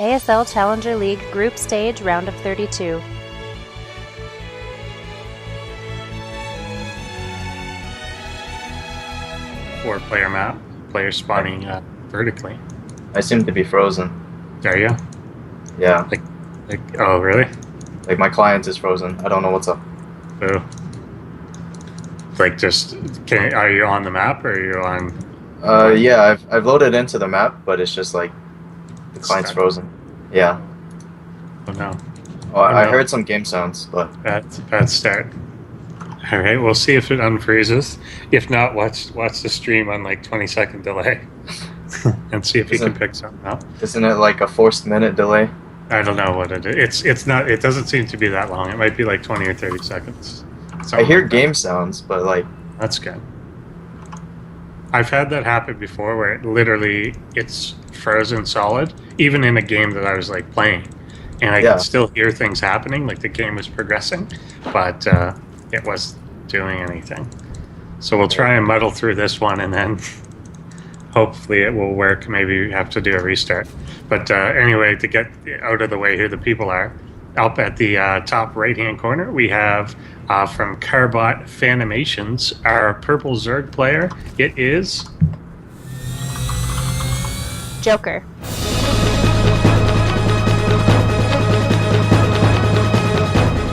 ASL Challenger League Group Stage Round of 32. Four-player map, player spawning vertically. I seem to be frozen. Are you? Yeah. Oh, really? Like my client is frozen. I don't know what's up. Oh. Are you on the map or are you on? Yeah, I've loaded into the map, but it's just like the client's frozen. Yeah. Oh no. Oh, I heard some game sounds, but bad start. All right, we'll see if it unfreezes. If not, watch the stream on like 20-second delay, and see if you can pick something up. Isn't it like a forced minute delay? I don't know what it is. It's not. It doesn't seem to be that long. It might be like 20 or 30 seconds. I hear game sounds, but like that's good. I've had that happen before, where it's frozen solid, even in a game that I was like playing, and I could still hear things happening, like the game was progressing, but it wasn't doing anything. So we'll try and muddle through this one, and then hopefully it will work. Maybe we have to do a restart. But anyway, to get out of the way, here the people are. Up at the top right-hand corner, we have from Carbot Fanimations, our purple Zerg player. It is Joker.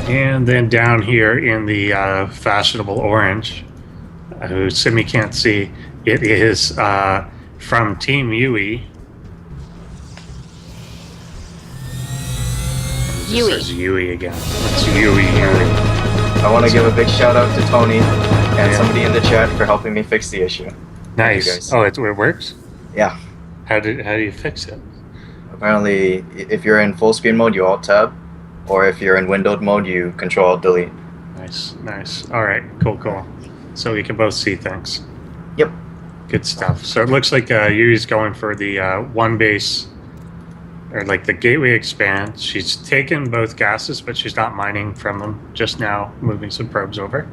And then down here in the fashionable orange, who Simi can't see, it is from Team Yuuie. Yuuie. It says Yuuie again. It's Yuuie. I want to give a big shout out to Tony and somebody in the chat for helping me fix the issue. Nice. Oh, it works? Yeah. How do you fix it? Apparently, if you're in full screen mode, you alt tab, or if you're in windowed mode, you control alt delete. Nice. All right, cool. So we can both see things. Yep. Good stuff. So it looks like Yuuie's going for the one base, or like the gateway expand. She's taken both gases, but she's not mining from them. Just now moving some probes over.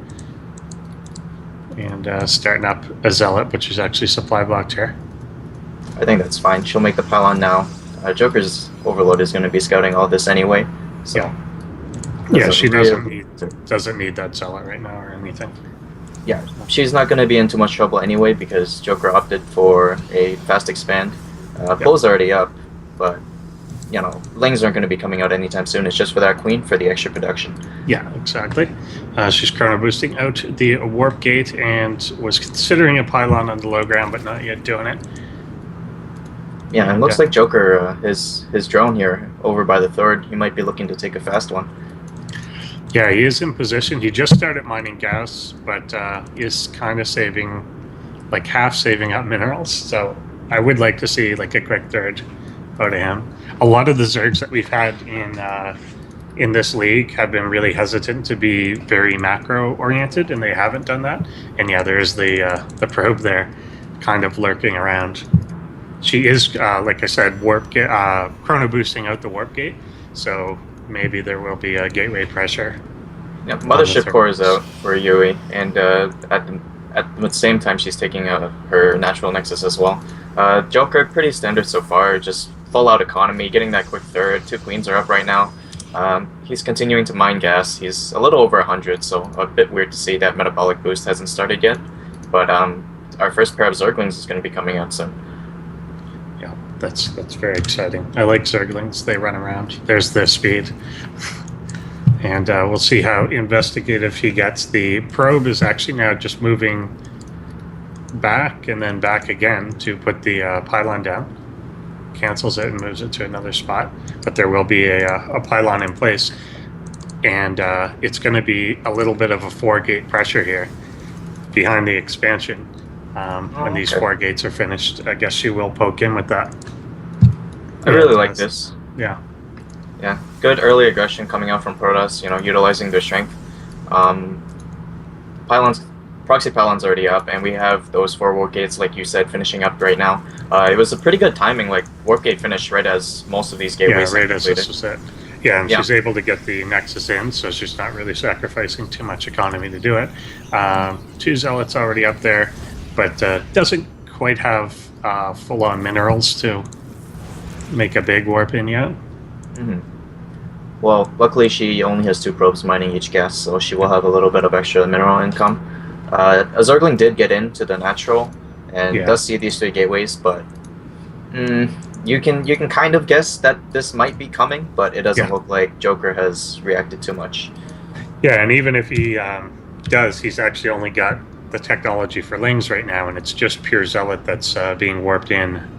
And starting up a zealot, which is actually supply blocked here. I think that's fine. She'll make the pylon now. Joker's overload is going to be scouting all this anyway. So yeah, she doesn't need that zealot right now or anything. Yeah, she's not going to be in too much trouble anyway because Joker opted for a fast expand. Pole's already up, but you know, Lings aren't going to be coming out anytime soon. It's just for that queen for the extra production. Yeah, exactly. She's chrono boosting out the warp gate and was considering a pylon on the low ground, but not yet doing it. Yeah, and it looks like Joker, his drone here over by the third, he might be looking to take a fast one. Yeah, he is in position. He just started mining gas, but is kind of saving, like half saving up minerals. So I would like to see like a quick third out of him. A lot of the Zergs that we've had in this league have been really hesitant to be very macro oriented, and they haven't done that. And yeah, there's the probe there, kind of lurking around. She is, like I said, chrono boosting out the warp gate, so maybe there will be a gateway pressure. Yeah, Mothership Core is out for Yuuie, and at the same time she's taking out her natural nexus as well. Joker, pretty standard so far, just full out economy, getting that quick third. 2 queens are up right now. He's continuing to mine gas. He's a little over 100, so a bit weird to see that metabolic boost hasn't started yet. But our first pair of Zerglings is going to be coming out soon. Yeah, that's very exciting. I like Zerglings. They run around. There's their speed. And we'll see how investigative he gets. The probe is actually now just moving back and then back again to put the pylon down. Cancels it and moves it to another spot. But there will be a pylon in place. And it's going to be a little bit of a 4-gate pressure here behind the expansion. When these 4 gates are finished, I guess she will poke in with that. I really like this. Yeah. Yeah, good early aggression coming out from Protoss, you know, utilizing their strength. Proxy pylon's already up, and we have those 4 warp gates, like you said, finishing up right now. It was a pretty good timing, like warp gate finished right as most of these gateways right as this was it. Yeah, and she's able to get the nexus in, so she's not really sacrificing too much economy to do it. 2 zealots already up there, but doesn't quite have full-on minerals to make a big warp in yet. Mm-hmm. Well, luckily she only has 2 probes mining each gas, so she will have a little bit of extra mineral income. A Zergling did get into the natural and does see these 3 gateways, but you can kind of guess that this might be coming, but it doesn't look like Joker has reacted too much. Yeah, and even if he does, he's actually only got the technology for Lings right now, and it's just pure Zealot that's being warped in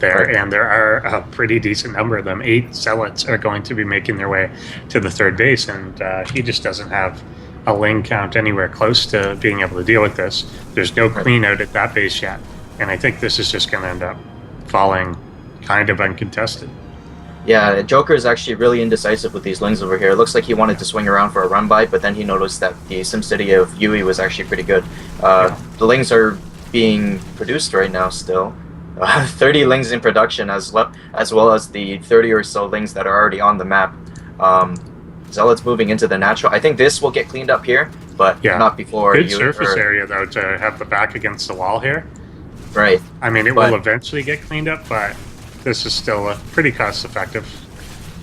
there, and there are a pretty decent number of them. 8 Zealots are going to be making their way to the 3rd base, and he just doesn't have a Ling count anywhere close to being able to deal with this. There's no clean out at that base yet, and I think this is just going to end up falling kind of uncontested. Yeah, Joker is actually really indecisive with these Lings over here. It looks like he wanted to swing around for a run by, but then he noticed that the SimCity of Yuuie was actually pretty good. The Lings are being produced right now still. 30 Lings in production, as well as the 30 or so Lings that are already on the map. Zealot's moving into the natural. I think this will get cleaned up here, but not before. Good surface area, though, to have the back against the wall here. Right. I mean, it will eventually get cleaned up, but this is still pretty cost-effective.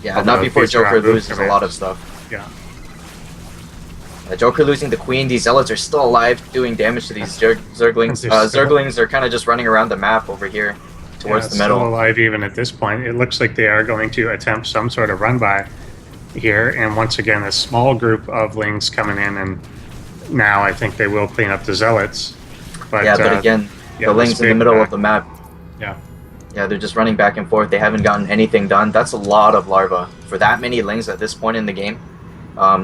Yeah, not before Joker loses a lot of stuff. Yeah. Joker losing the Queen. These Zealots are still alive, doing damage to these Zerglings. Zerglings are kind of just running around the map over here towards the middle. Still alive even at this point. It looks like they are going to attempt some sort of run-by here, and once again, a small group of Lings coming in, and now I think they will clean up the Zealots. But, but again, the Lings in the middle of the map. Yeah, they're just running back and forth. They haven't gotten anything done. That's a lot of larva for that many Lings at this point in the game.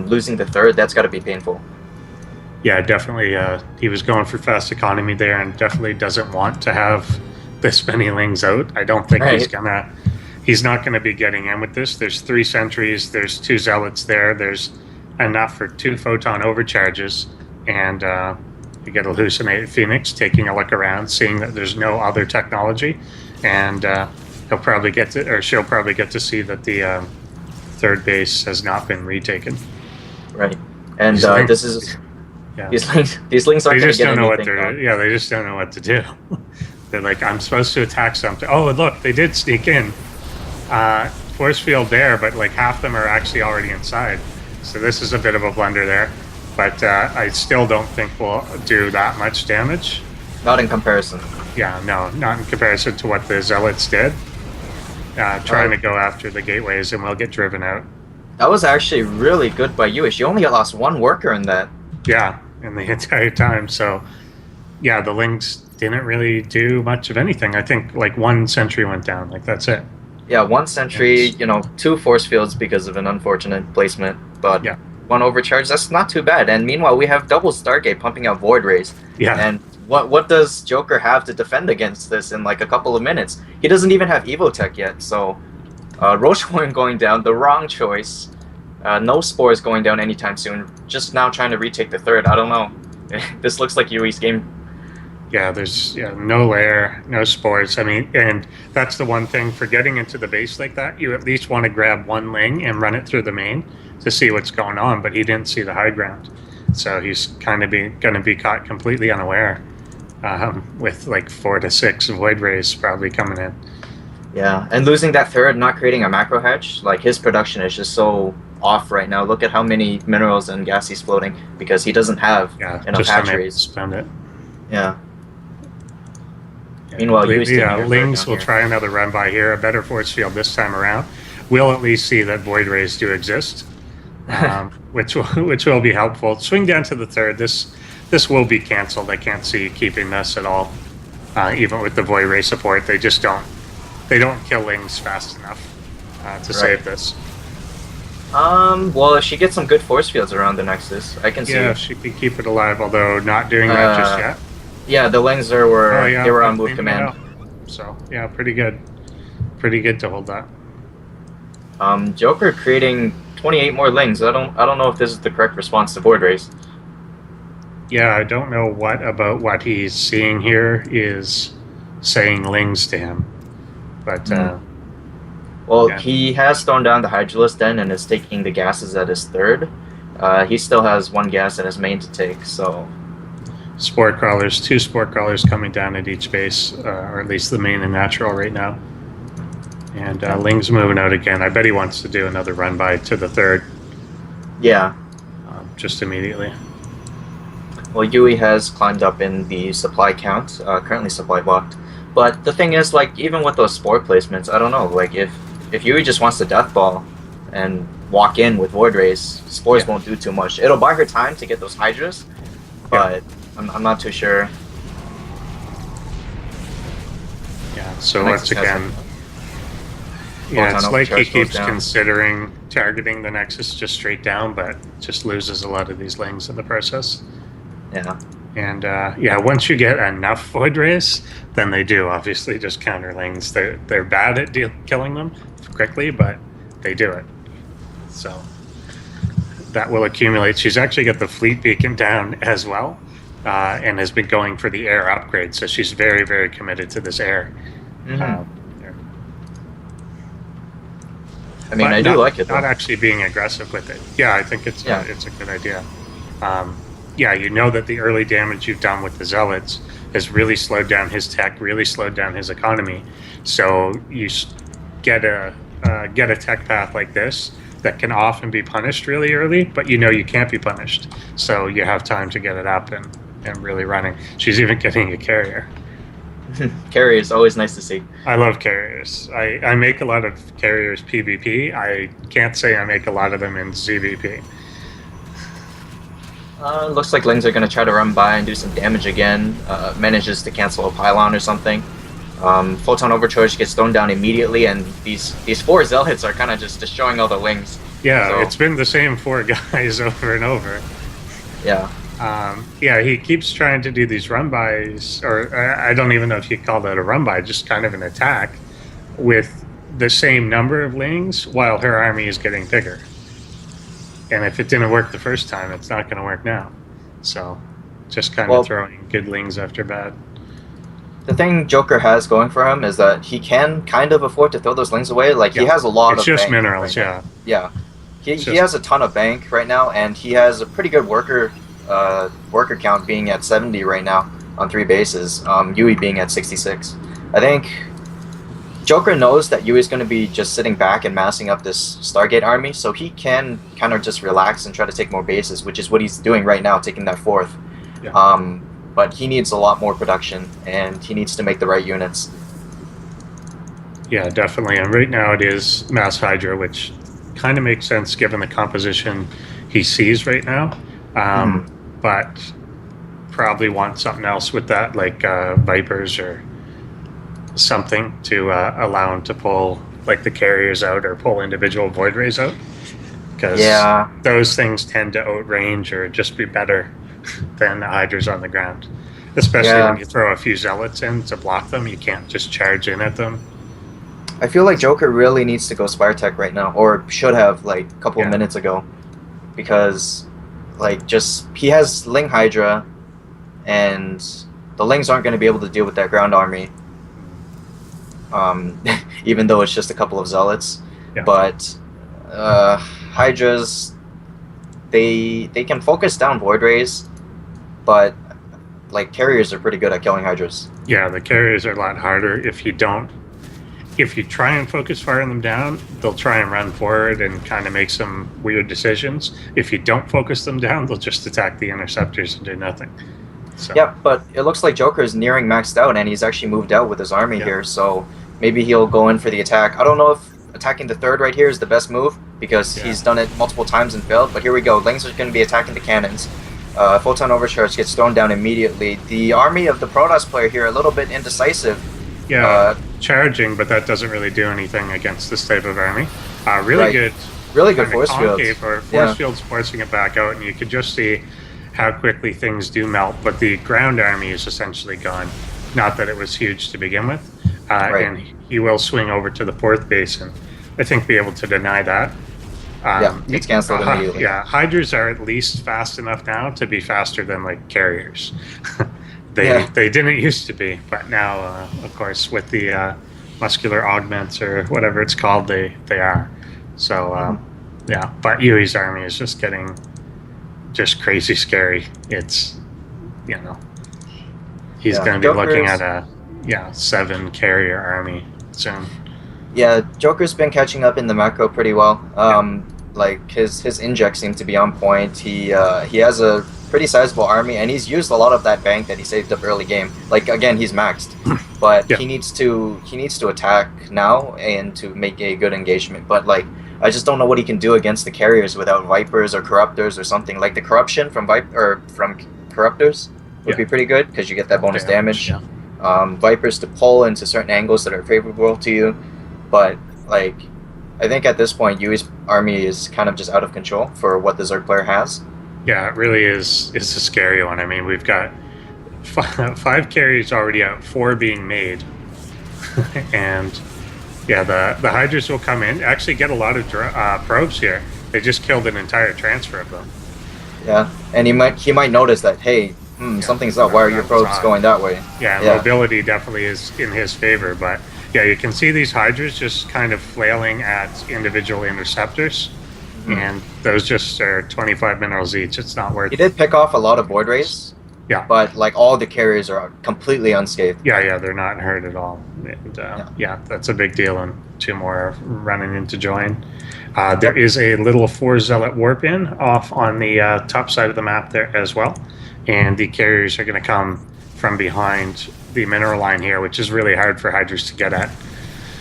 Losing the 3rd, that's got to be painful. Yeah, definitely. He was going for fast economy there, and definitely doesn't want to have this many Lings out. I don't think he's not gonna be getting in with this. There's 3 sentries. There's 2 Zealots there. There's enough for 2 photon overcharges, and you get a hallucinated Phoenix taking a look around, seeing that there's no other technology, and he'll probably get to, or she'll probably get to see that the 3rd base has not been retaken. Right, and this is these Lings aren't going to get anything done. Yeah, they just don't know what to do. They're like, I'm supposed to attack something. Oh, look, they did sneak in. Force field there, but like half them are actually already inside. So this is a bit of a blunder there. But I still don't think we'll do that much damage. Not in comparison. Yeah, no, not in comparison to what the Zealots did. Trying to go after the gateways, and we'll get driven out. That was actually really good by Yuuie. She only lost 1 worker in that. Yeah, in the entire time. So, yeah, the Lings didn't really do much of anything. I think like 1 sentry went down. Like, that's it. Yeah, 1 sentry, 2 force fields because of an unfortunate placement. But 1 overcharge, that's not too bad. And meanwhile, we have double Stargate pumping out Void Rays. Yeah. And what does Joker have to defend against this in like a couple of minutes? He doesn't even have Evotech yet, so Rocheworm going down, the wrong choice. No Spores going down anytime soon. Just now trying to retake the 3rd. I don't know. This looks like Yuuie's game. Yeah, there's no lair, no Spores. I mean, and that's the one thing for getting into the base like that. You at least want to grab 1 Ling and run it through the main to see what's going on, but he didn't see the high ground. So he's kind of going to be caught completely unaware with like 4 to 6 Void Rays probably coming in. Yeah, and losing that 3rd, not creating a macro hatch, like his production is just so off right now. Look at how many minerals and gas he's floating because he doesn't have enough hatcheries. Spend it. Yeah. Meanwhile, Lings will try another run by here. A better force field this time around. We'll at least see that Void Rays do exist, which will be helpful. Swing down to the 3rd. This will be canceled. I can't see keeping this at all. Even with the Void Ray support, they just don't. They don't kill Lings fast enough to save this. Well, if she gets some good force fields around the Nexus, I can see. Yeah, she can keep it alive, although not doing that just yet. Yeah, the Lings were on move command. So yeah, pretty good. Pretty good to hold that. Joker creating 28 more Lings. I don't know if this is the correct response to Void Rays. Yeah, I don't know what he's seeing here is saying Lings to him. But he has thrown down the Hydralisk Den and is taking the gases at his 3rd. He still has 1 gas in his main to take, so... Spore Crawlers, 2 Spore Crawlers coming down at each base, or at least the main and natural right now. And Ling's moving out again. I bet he wants to do another run by to the third. Yeah. Just immediately. Well, Yuuie has climbed up in the supply count, currently supply blocked. But the thing is, like, even with those spore placements, I don't know. Like, if Yuuie just wants to death ball and walk in with Void Rays, spores won't do too much. It'll buy her time to get those Hydras, but I'm not too sure. Yeah. So once again. Yeah, it's like he keeps considering targeting the Nexus just straight down, but just loses a lot of these Lings in the process. Yeah. And yeah, once you get enough Void Rays, then they do obviously just counter Lings. They're bad at killing them quickly, but they do it. So that will accumulate. She's actually got the Fleet Beacon down as well, and has been going for the air upgrade. So she's very, very committed to this air. I mean, I do like it, though. Not actually being aggressive with it. Yeah, I think it's a good idea. Yeah, you know that the early damage you've done with the Zealots has really slowed down his tech, really slowed down his economy. So you get a tech path like this that can often be punished really early, but you know you can't be punished. So you have time to get it up and really running. She's even getting a carrier. Carrier is always nice to see. I love carriers. I make a lot of carriers PvP. I can't say I make a lot of them in ZVP. Looks like Lings are going to try to run by and do some damage again. Manages to cancel a pylon or something. Photon Overcharge gets thrown down immediately, and these 4 Zealots are kind of just destroying all the Lings. Yeah, so it's been the same 4 guys over and over. Yeah. Yeah, he keeps trying to do these run-bys, or I don't even know if you call that a run-by, just kind of an attack with the same number of Lings while her army is getting bigger. And if it didn't work the first time, it's not going to work now. So just kind of throwing good Lings after bad. The thing Joker has going for him is that he can kind of afford to throw those Lings away. Like, he has a lot of It's just bank minerals, right Yeah. He has a ton of bank right now, and he has a pretty good worker count being at 70 right now on 3 bases, Yuuie being at 66. I think Joker knows that Yuuie's going to be just sitting back and massing up this Stargate army, so he can kind of just relax and try to take more bases, which is what he's doing right now, taking that 4th. Yeah. But he needs a lot more production, and he needs to make the right units. Yeah, definitely. And right now it is Mass Hydra, which kind of makes sense given the composition he sees right now. But probably want something else with that, like Vipers or something to allow him to pull like the carriers out or pull individual Void Rays out. Because those things tend to outrange or just be better than the Hydras on the ground. Especially when you throw a few Zealots in to block them, you can't just charge in at them. I feel like Joker really needs to go Spire Tech right now, or should have like a couple of minutes ago. Because like, he has Ling Hydra, and the Lings aren't going to be able to deal with that ground army. Even though it's just a couple of Zealots. Yeah. But Hydras, they can focus down Void Rays, but like, carriers are pretty good at killing Hydras. Yeah, the carriers are a lot harder. If you try and focus firing them down, they'll try and run forward and kind of make some weird decisions. If you don't focus them down, they'll just attack the interceptors and do nothing. So. Yeah, but it looks like Joker is nearing maxed out, and he's actually moved out with his army here, so maybe he'll go in for the attack. I don't know if attacking the 3rd right here is the best move, because he's done it multiple times and failed, but here we go. Lings are going to be attacking the cannons. Photon Overcharge gets thrown down immediately. The army of the Protoss player here a little bit indecisive. Yeah, charging, but that doesn't really do anything against this type of army. Really good force fields. Force fields forcing it back out, and you could just see how quickly things do melt. But the ground army is essentially gone. Not that it was huge to begin with. And he will swing over to the 4th base and I think be able to deny that. It's canceled immediately. Yeah, Hydras are at least fast enough now to be faster than like carriers. They didn't used to be, but now, of course, with the muscular augments or whatever it's called, they are. So, but Yuuie's army is just getting crazy scary. It's, he's going to be looking at a 7 carrier army soon. Yeah, Joker's been catching up in the macro pretty well. Like his injects seem to be on point. He has a pretty sizable army, and he's used a lot of that bank that he saved up early game. Like again, he's maxed, but Yeah. he needs to attack now and to make a good engagement. But like I just don't know what he can do against the carriers without Vipers or Corruptors or something. Like the corruption from from Corruptors would be pretty good because you get that bonus damage. Yeah. Vipers to pull into certain angles that are favorable to you, but like I think at this point Yuuie's army is kind of just out of control for what the Zerg player has. Yeah, it really is a scary one. I mean, we've got 5 carriers already out, 4 being made, and yeah, the Hydras will come in. Actually, get a lot of probes here. They just killed an entire transfer of them. Yeah, and he might notice that, hey, something's up. Why are your probes going that way? Yeah, mobility definitely is in his favor, but yeah, you can see these Hydras just kind of flailing at individual interceptors, and those just are 25 minerals each. It's not worth it. He did pick off a lot of Void Rays. Yeah. But like all the carriers are completely unscathed. Yeah, they're not hurt at all. And, yeah, that's a big deal, and 2 more running in to join. There is a little 4 Zealot warp in off on the top side of the map there as well, and the carriers are going to come from behind the mineral line here, which is really hard for Hydras to get at.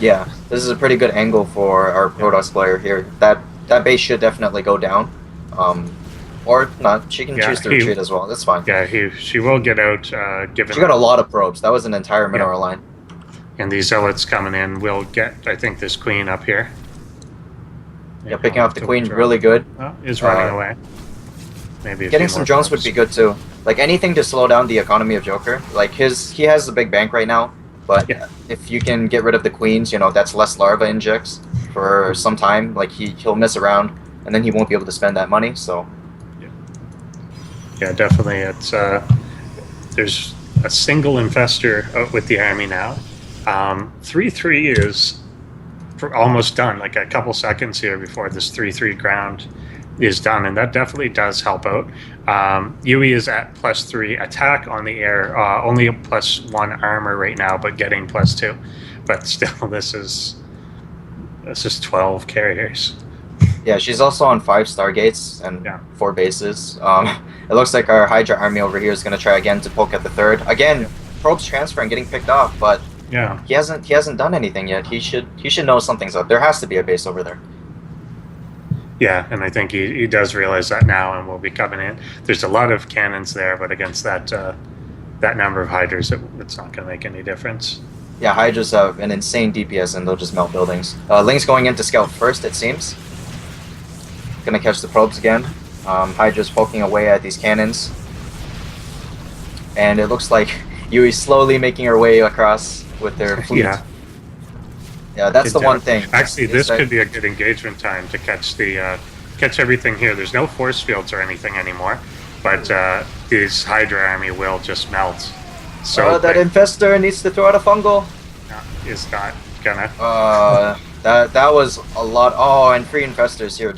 Yeah, this is a pretty good angle for our Protoss player here. That base should definitely go down. Or not, she can choose to retreat as well. That's fine. Yeah, she will get out. Given she got a lot of probes. That was an entire mineral line. And these zealots coming in will get, I think, this queen up here. Yeah, picking off the queen really good. Oh, is running away. Maybe getting some drones would be good too. Like anything to slow down the economy of Joker. Like he has the big bank right now, but if you can get rid of the queens, you know, that's less larva injects for some time. Like he'll miss around, and then he won't be able to spend that money. So. Yeah, definitely. It's there's a single infestor out with the army now. 3-3 is almost done. Like a couple seconds here before this 3-3 ground is done, and that definitely does help out. Yuuie is at +3 attack on the air, only a +1 armor right now, but getting +2. But still, this is 12 carriers. Yeah, she's also on 5 Stargates and 4 bases. It looks like our Hydra army over here is going to try again to poke at the 3rd. Again, probes transferring, getting picked off, but he hasn't done anything yet. He should know something's up. There has to be a base over there. Yeah, and I think he does realize that now, and will be coming in. There's a lot of cannons there, but against that number of Hydras, it's not going to make any difference. Yeah, Hydras have an insane DPS, and they'll just melt buildings. Ling's going in to scout first, it seems. Gonna catch the probes again. Hydra's poking away at these cannons. And it looks like Yuuie's slowly making her way across with their fleet. Yeah, that's the one thing. Actually, this could be a good engagement time to catch catch everything here. There's no force fields or anything anymore, but this Hydra army will just melt. So that infestor needs to throw out a fungal. Is not gonna. That was a lot. Oh, and 3 infestors here.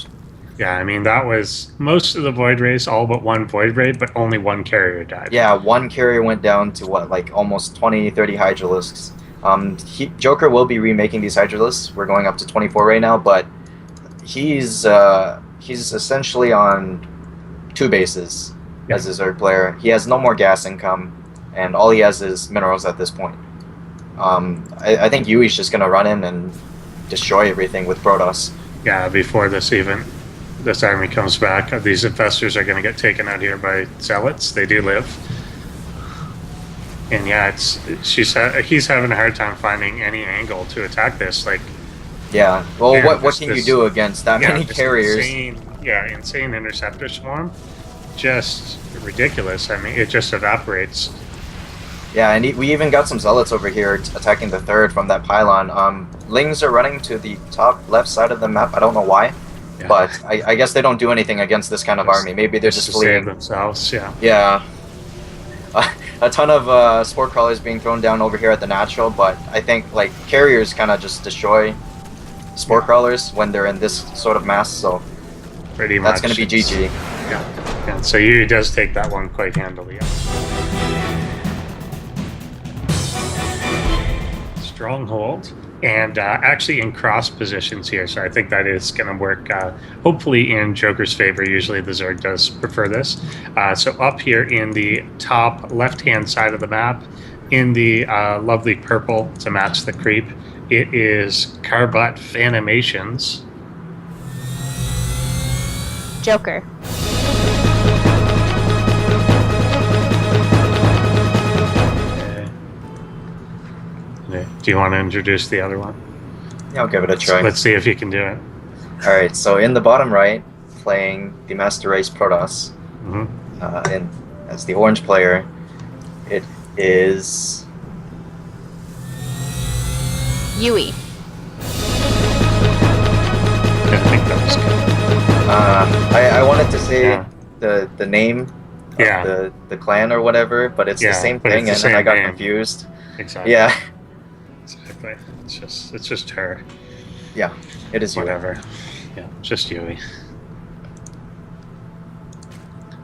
Yeah, I mean, that was most of the Void Rays, all but 1 Void Ray, but only 1 carrier died. Yeah, 1 carrier went down to what, like almost 20, 30 Hydralisks. Joker will be remaking these Hydralisks. We're going up to 24 right now, but he's essentially on 2 bases as his Zerg player. He has no more gas income, and all he has is minerals at this point. I think Yuuie's just going to run in and destroy everything with Protoss. Yeah, before this army comes back, these infestors are going to get taken out here by zealots. They do live, and yeah, he's having a hard time finding any angle to attack this. Like, yeah, well, what can you do against that many carriers? Insane interceptor swarm, just ridiculous. I mean, it just evaporates. Yeah, and we even got some zealots over here attacking the 3rd from that pylon. Lings are running to the top left side of the map. I don't know why. Yeah. But I guess they don't do anything against this kind of army. Maybe they're just fleeing themselves. Yeah. A ton of spore crawlers being thrown down over here at the natural, but I think like carriers kind of just destroy spore crawlers when they're in this sort of mass. So pretty much that's going to be GG. Yeah. And so Yuuie does take that one quite handily. stronghold and actually in cross positions here. So I think that is going to work hopefully in Joker's favor. Usually the Zerg does prefer this. So up here in the top left-hand side of the map, in the lovely purple to match the creep, it is Carbot Fanimations. Joker. Do you want to introduce the other one? Yeah, I'll give it a try. Let's see if you can do it. Alright, so in the bottom right, playing the Master Race Protoss, and as the orange player, it is... Yuuie. I think that was good. I wanted to say the name Yeah. of the clan or whatever, but it's the same but thing, it's and the then I got same name. confused. Exactly. Yeah, Exactly. It's just her. yeah, it is Yuuie. Whatever. Yeah, just Yuuie.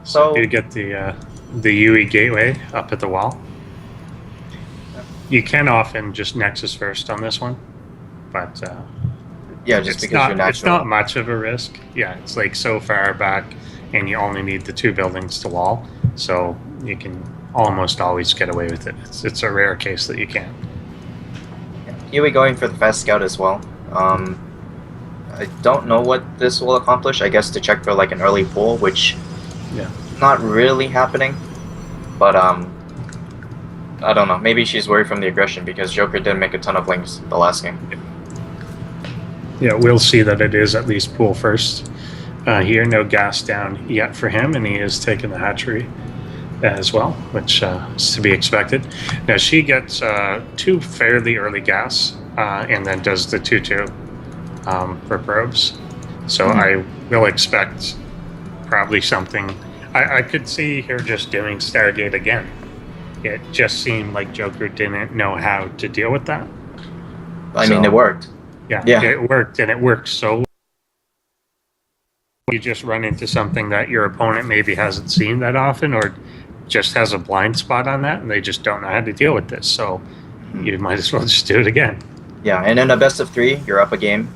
So You get the Yuuie gateway up at the wall. You can often just Nexus first on this one, but yeah, just it's because not you're natural. it's not much of a risk. Yeah, it's like so far back, and you only need the 2 buildings to wall, so you can almost always get away with it. It's a rare case that you can't. Yuuie going for the fast scout as well. I don't know what this will accomplish. I guess to check for like an early pull, which not really happening. But I don't know. Maybe she's worried from the aggression because Joker did make a ton of links the last game. Yeah, we'll see that it is at least pool first. Here, no gas down yet for him, and he is taking the hatchery as well, which is to be expected. Now she gets 2 fairly early gas, and then does the 2-2 for probes. So I will expect probably something. I could see her just doing Stargate again. It just seemed like Joker didn't know how to deal with that. I mean, it worked. Yeah, Yeah. it worked, and it worked so well. You just run into something that your opponent maybe hasn't seen that often, or just has a blind spot on that, and they just don't know how to deal with this. So you might as well just do it again. Yeah, and in a best of 3, you're up a game.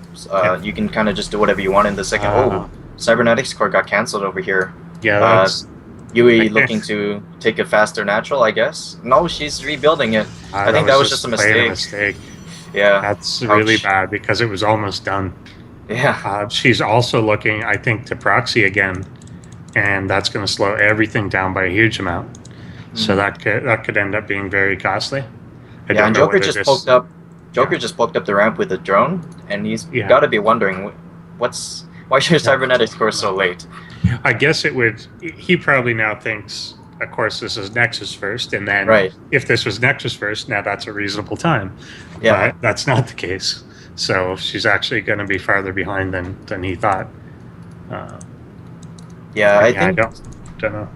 You can kind of just do whatever you want in the second. Cybernetics core got canceled over here. Yeah, that's... Yuuie looking to take a faster natural, I guess. No, she's rebuilding it. I think that was just a mistake. Yeah. That's really bad because it was almost done. Yeah. She's also looking, I think, to proxy again, and that's going to slow everything down by a huge amount. So that could end up being very costly. Yeah, and Joker just poked up. Joker just poked up the ramp with a drone, and he's got to be wondering, why is your cybernetics core so late? I guess it would. He probably now thinks, of course, this is Nexus first, and then if this was Nexus first, now that's a reasonable time. Yeah, but that's not the case. So she's actually going to be farther behind than he thought. I think. I don't know.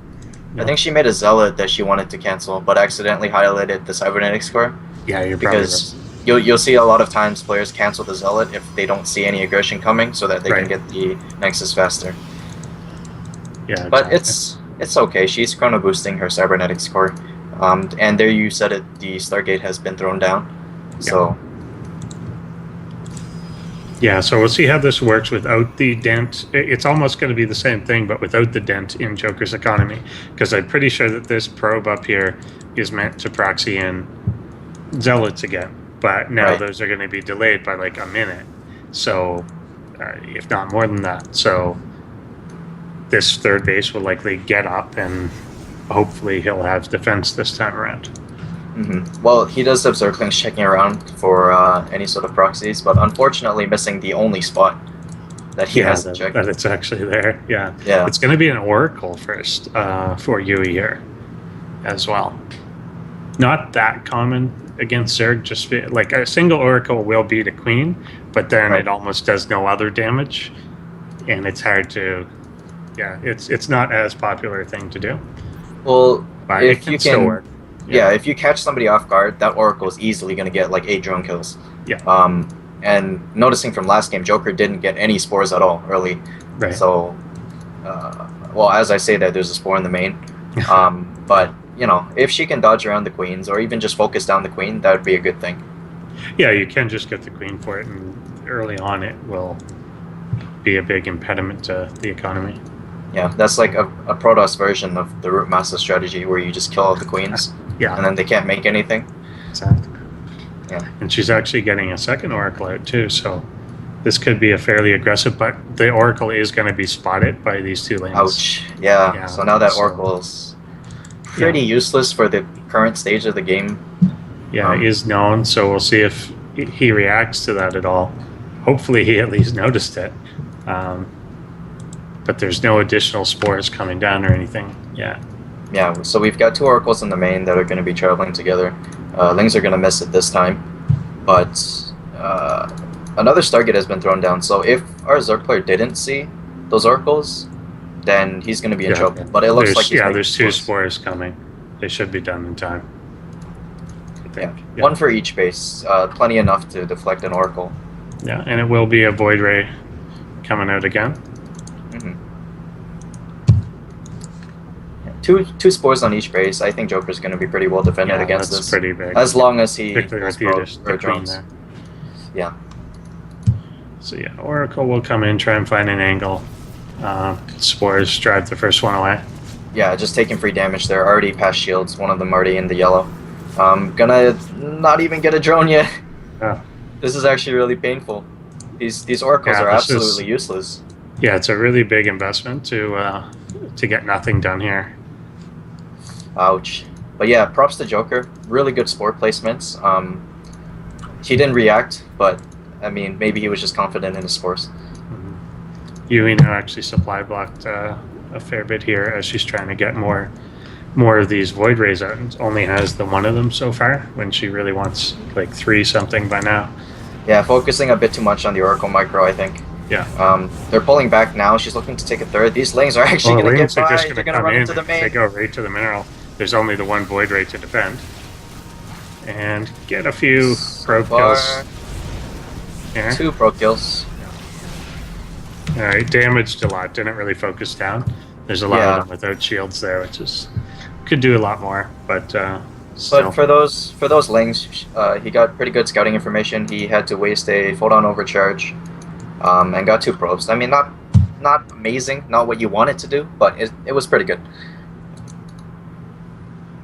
I think she made a zealot that she wanted to cancel, but accidentally highlighted the cybernetics core. Yeah, you're because you'll see a lot of times players cancel the zealot if they don't see any aggression coming, so that they can get the Nexus faster. Yeah, but it's okay. She's chrono boosting her cybernetics core, and there you said it. The Stargate has been thrown down, so. Yeah, so we'll see how this works without the dent. It's almost going to be the same thing, but without the dent in Joker's economy, because I'm pretty sure that this probe up here is meant to proxy in zealots again, but now those are going to be delayed by like a minute, so if not more than that. So this third base will likely get up, and hopefully he'll have defense this time around. Well, he does have Zerglings checking around for any sort of proxies, but unfortunately missing the only spot that he has to check. That it's actually there. Yeah. It's going to be an Oracle first for Yuuie here as well. Not that common against Zerg. Just like a single Oracle will beat a Queen, but then it almost does no other damage, and it's hard to. Yeah, it's not as popular a thing to do. Well, but it can still work. Yeah, if you catch somebody off guard, that Oracle is easily going to get like 8 drone kills. Yeah. And noticing from last game, Joker didn't get any spores at all early. Right. So, well, as I say that, there's a spore in the main. But, you know, if she can dodge around the queens or even just focus down the queen, that would be a good thing. Yeah, you can just get the queen for it, and early on it will be a big impediment to the economy. Yeah, that's like a Protoss version of the Root Master strategy where you just kill all the queens, Yeah, and then they can't make anything. exactly. Yeah. And she's actually getting a second Oracle out too, so this could be a fairly aggressive, but the Oracle is going to be spotted by these two lanes. Ouch. Yeah, so now that so- Oracle's pretty useless for the current stage of the game. Yeah, is known, so we'll see if he reacts to that at all. Hopefully he at least noticed it. But there's no additional spores coming down or anything yet. Yeah, so we've got two Oracles in the main that are going to be traveling together. Lings are going to miss it this time, but another Stargate has been thrown down, so if our Zerg player didn't see those Oracles, then he's going to be in trouble. But it looks like he's there's two spores coming. They should be done in time. Yeah, one for each base, plenty enough to deflect an Oracle. Yeah, and it will be a Void Ray coming out again. Mm-hmm. Two spores on each base. I think Joker's going to be pretty well defended against this. Pretty big. As long as he particularly with the drones. There. Yeah. So yeah, Oracle will come in, try and find an angle. Spores drive the first one away. Yeah, just taking free damage there. Already past shields. One of them already in the yellow. Gonna not even get a drone yet. Oh. This is actually really painful. These Oracles are absolutely useless. Yeah, it's a really big investment to get nothing done here. Ouch. But yeah, props to Joker. Really good spore placements. He didn't react, but I mean, maybe he was just confident in his spores. Mm-hmm. Yuuie now actually supply blocked a fair bit here as she's trying to get more of these Void Rays out, and only has the one of them so far when she really wants like 3 something by now. Yeah, focusing a bit too much on the Oracle micro, I think. Yeah. They're pulling back now. She's looking to take a third. These Lings are actually going to get by. They're going to run into the main. They go right to the mineral. There's only the one Void Ray to defend. And get a few probe kills. Yeah. 2 probe kills. Alright, damaged a lot. Didn't really focus down. There's a lot of them without shields there, which is could do a lot more, but but for those Lings, he got pretty good scouting information. He had to waste a full-down overcharge, and got 2 probes. I mean, not amazing, not what you want it to do, but it was pretty good.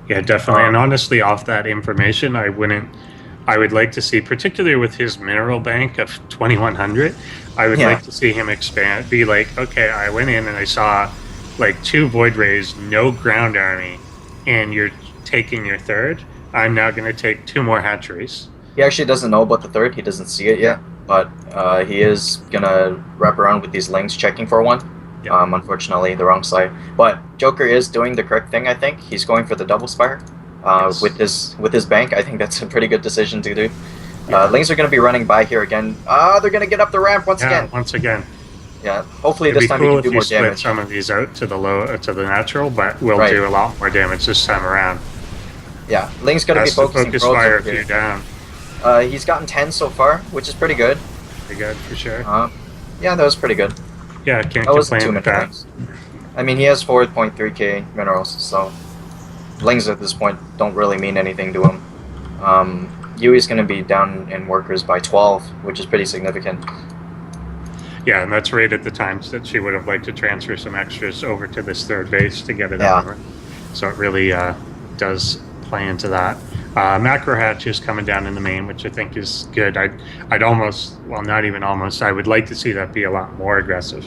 Yeah, definitely. And honestly, off that information, I would like to see, particularly with his mineral bank of 2100, I would like to see him expand. Be like, okay, I went in and I saw like 2 Void Rays, no ground army, and you're taking your third. I'm now going to take 2 more hatcheries. He actually doesn't know about the third. He doesn't see it yet, but he is going to wrap around with these Lings checking for one. Yeah. Unfortunately, the wrong side. But Joker is doing the correct thing, I think. He's going for the double spire with his bank. I think that's a pretty good decision to do. Lings are going to be running by here again. They're going to get up the ramp once again. Once again. Yeah, hopefully this time he can do more damage. Split some of these out to the natural, but we'll do a lot more damage this time around. Yeah, Ling's going to be focusing focus fire a few down. He's gotten 10 so far, which is pretty good. Pretty good, for sure. Yeah, that was pretty good. Yeah, can't complain with that. I mean, he has 4.3k minerals, so Lings at this point don't really mean anything to him. Yuuie's going to be down in workers by 12, which is pretty significant. Yeah, and that's right at the times that she would have liked to transfer some extras over to this third base to get it over. So it really does play into that. Macro hatch is coming down in the main, which I think is good. I'd almost, well, not even almost, I would like to see that be a lot more aggressive,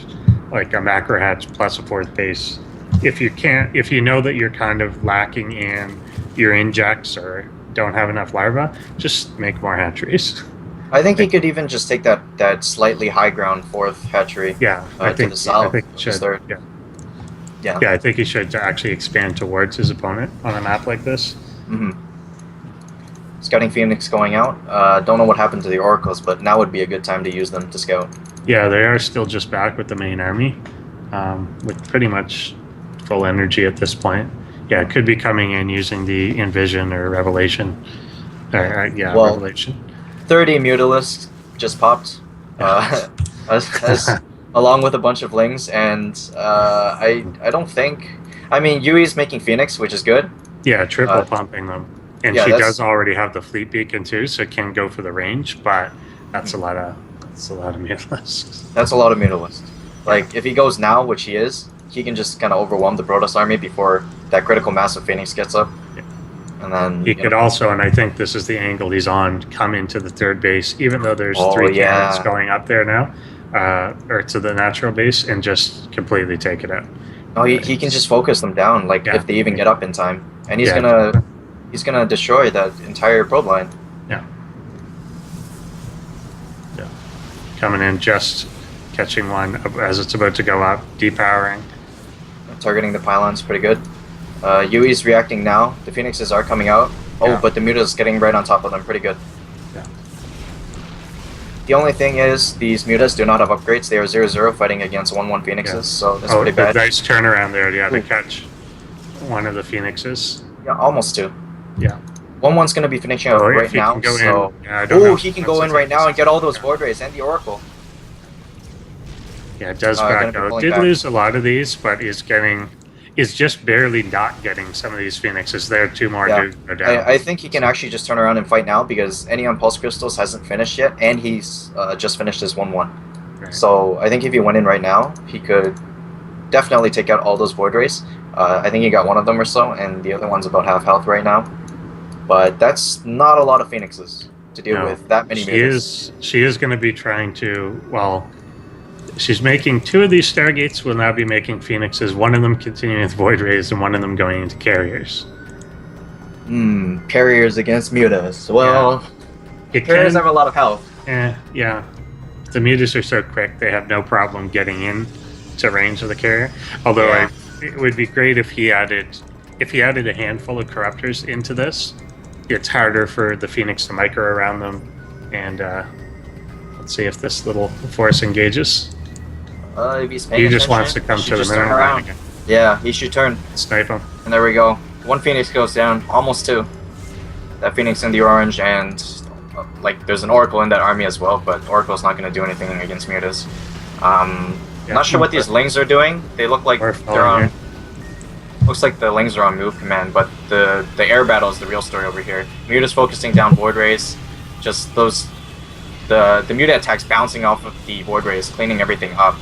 like a macro hatch plus a 4th base. If you know that you're kind of lacking in your injects or don't have enough larvae, just make more hatcheries. I think he could even just take that slightly high ground 4th hatchery. Yeah, I think he should. Yeah, I think he should actually expand towards his opponent on a map like this. Mm-hmm. Scouting Phoenix going out. Don't know what happened to the Oracles, but now would be a good time to use them to scout. Yeah, they are still just back with the main army, with pretty much full energy at this point. Yeah, it could be coming in using the Envision or Revelation. Revelation. 30 Mutalisks just popped, along with a bunch of Lings, and I don't think... I mean, Yuuie's making Phoenix, which is good. Yeah, triple pumping them. And she does already have the fleet beacon too, so it can go for the range, but that's a lot of Mutalisks. That's a lot of Mutalisks. Like, if he goes now, which he is, he can just kind of overwhelm the Protoss army before that critical mass of Phoenix gets up. Yeah. And then he could also, and I think this is the angle he's on, come into the third base, even though there's 3 cannons going up there now, or to the natural base, and just completely take it out. Oh, he can just focus them down, like if they even get up in time, and he's gonna destroy that entire probe line. Yeah. Yeah. Coming in, just catching one as it's about to go up, depowering. Targeting the pylons, pretty good. Yuuie's reacting now. The Phoenixes are coming out. Oh, but the Muta's getting right on top of them. Pretty good. Yeah. The only thing is, these Mutas do not have upgrades. They are 0-0 fighting against 1-1 Phoenixes, so that's pretty bad. Nice turnaround there, to catch one of the Phoenixes. Yeah, almost 2. Yeah. 1-1's going to be finishing up right now, so... Oh, he can go in right now and get all those board rays and the Oracle. Yeah, it does back out. Did lose a lot of these, but is just barely not getting some of these Phoenixes. There are 2 more to go down. I think he can actually just turn around and fight now because any on Pulse Crystals hasn't finished yet, and he's just finished his 1-1. Right. So I think if he went in right now, he could definitely take out all those board rays. I think he got one of them or so, and the other one's about half health right now. But that's not a lot of Phoenixes to deal with that many Mutas. She is going to be trying to, well... She's making 2 of these Stargates, will now be making Phoenixes, one of them continuing with Void Rays and one of them going into Carriers. Carriers against Mutas. Well, Carriers have a lot of health. Yeah. The Mutas are so quick, they have no problem getting in to range of the Carrier. Although it would be great if he added a handful of Corruptors into this. It's harder for the Phoenix to micro around them. And let's see if this little force engages. If he's he just wants to come to the middle line again. Yeah, he should turn. Snipe him. And there we go. 1 Phoenix goes down, almost 2. That Phoenix in the orange, and like there's an Oracle in that army as well, but Oracle's not going to do anything against Mutas. Not sure what these Lings are doing. They look like they're on... Looks like the Lings are on move command, but the air battle is the real story over here. Muta's focusing down board rays. Just those... The Muta attacks bouncing off of the board rays, cleaning everything up.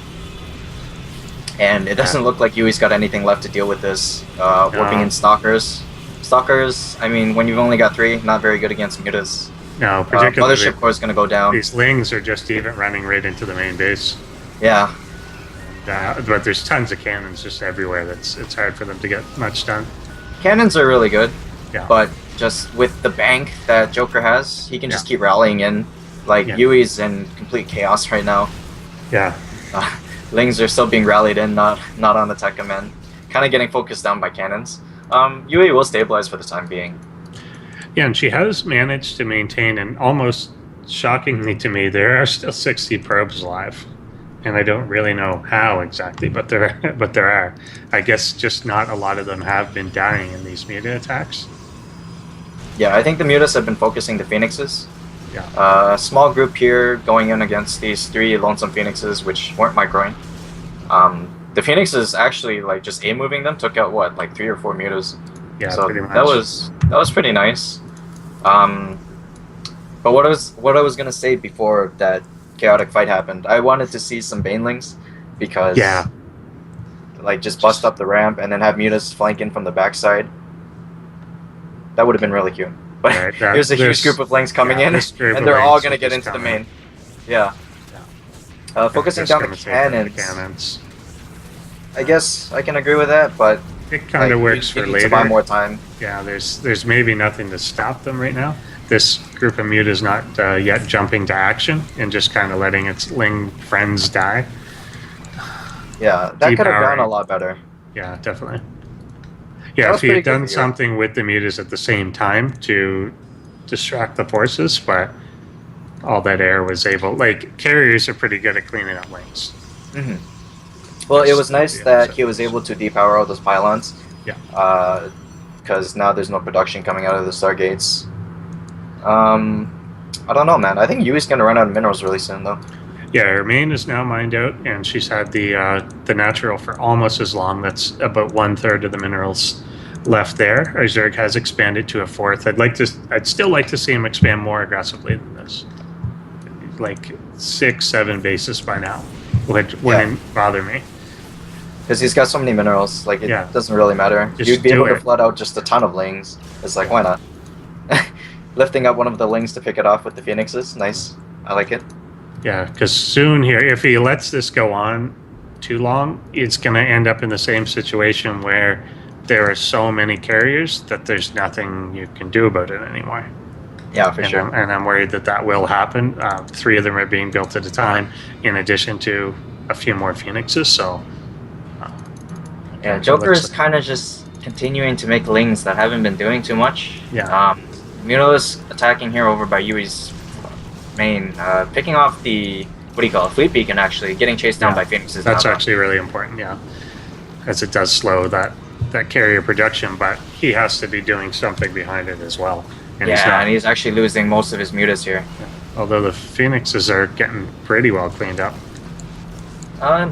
And it doesn't look like Yuuie's got anything left to deal with this. Warping in Stalkers. Stalkers, I mean, when you've only got 3, not very good against Mutas. No, particularly... Mothership Core is going to go down. These Lings are just even running right into the main base. Yeah. But there's tons of cannons just everywhere. It's hard for them to get much done. Cannons are really good. Yeah. But just with the bank that Joker has, he can just keep rallying in. Like, Yuuie's in complete chaos right now. Yeah. Lings are still being rallied in, not on the tech command. Kind of getting focused down by cannons. Yuuie will stabilize for the time being. Yeah, and she has managed to maintain, and almost shockingly to me, there are still 60 probes alive. And I don't really know how exactly, but there are. I guess just not a lot of them have been dying in these Muta attacks. Yeah, I think the Mutas have been focusing the Phoenixes. Yeah. Small group here going in against these 3 lonesome Phoenixes, which weren't microing. The Phoenixes actually, like, just A-moving them took out, what, like 3 or 4 Mutas? Yeah, so pretty much. That was pretty nice. But what I was gonna say before that chaotic fight happened, I wanted to see some Banelings, because like just bust up the ramp and then have Mutas flanking from the backside. That would have been really cute. But there's a huge group of Lings coming in, and they're all gonna get into the main. Yeah. Focusing down the cannons. I guess I can agree with that, but it kind of works for later. To buy more time. Yeah, there's maybe nothing to stop them right now. This group of Muta is not yet jumping to action and just kind of letting its Ling friends die. Yeah, that could have gone a lot better. Yeah, definitely. Yeah, if he had done something with the Mutas at the same time to distract the forces, but all that air was able... Like, Carriers are pretty good at cleaning up Lings. Well, it was nice that he was able to depower all those pylons. Yeah. Because now there's no production coming out of the Stargates. I don't know, man. I think Yuuie's going to run out of minerals really soon, though. Yeah, her main is now mined out, and she's had the natural for almost as long. That's about 1/3 of the minerals left there. Zerg has expanded to a 4th. I'd still like to see him expand more aggressively than this. Like 6, 7 bases by now, which wouldn't bother me. Because he's got so many minerals, like it doesn't really matter. Just You'd be able to it. flood out just a ton of lings. It's like, why not? Lifting up one of the lings to pick it off with the phoenixes, nice. I like it. Yeah, because soon here, if he lets this go on too long, it's going to end up in the same situation where there are so many carriers that there's nothing you can do about it anymore. Yeah, for sure. And I'm worried that will happen. 3 of them are being built at a time, in addition to a few more phoenixes. So, yeah, Joker is kind of just continuing to make lings that haven't been doing too much. Yeah. Muno is attacking here over by Yuie's main, picking off the fleet beacon, actually getting chased down by phoenixes. That's actually really important, as it does slow that carrier production, but he has to be doing something behind it as well. And and he's actually losing most of his mutas here. Yeah. Although the phoenixes are getting pretty well cleaned up.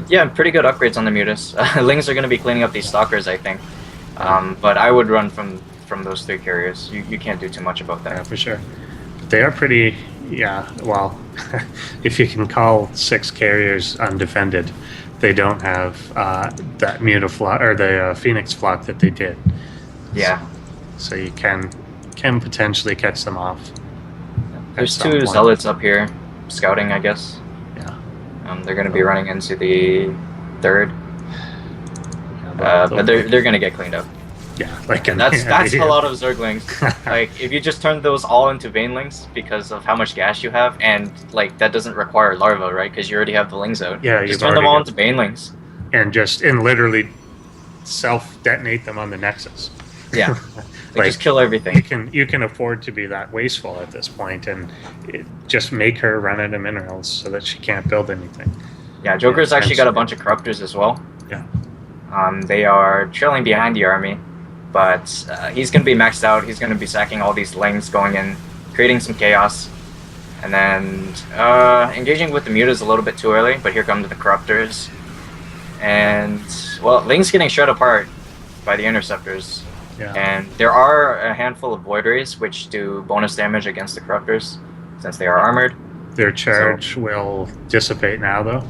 Yeah, pretty good upgrades on the mutas. Lings are going to be cleaning up these stalkers, I think. But I would run from those 3 carriers. You can't do too much about that. Yeah, for sure. But they are pretty. Yeah, well, if you can call 6 carriers undefended, they don't have that mutaflock or the phoenix flock that they did. Yeah. So you can potentially catch them off. There's 2 zealots up here, scouting, I guess. Yeah. They're going to be running into the 3rd, but they're going to get cleaned up. Yeah, like that's a lot of Zerglings. Like if you just turn those all into Banelings because of how much gas you have, and like that doesn't require larva, right? Because you already have the lings out. Yeah, just turn them all into Banelings. And literally self-detonate them on the Nexus. Yeah, like just kill everything. You can afford to be that wasteful at this point, and just make her run out of minerals so that she can't build anything. Yeah, Joker's actually got a bunch of corruptors as well. Yeah. They are trailing behind the army. But he's going to be maxed out. He's going to be sacking all these lings, going in, creating some chaos. And then engaging with the mutas a little bit too early, but here come the corruptors. And, well, lings getting shred apart by the interceptors. Yeah. And there are a handful of void rays which do bonus damage against the corruptors, since they are armored. Their charge will dissipate now, though.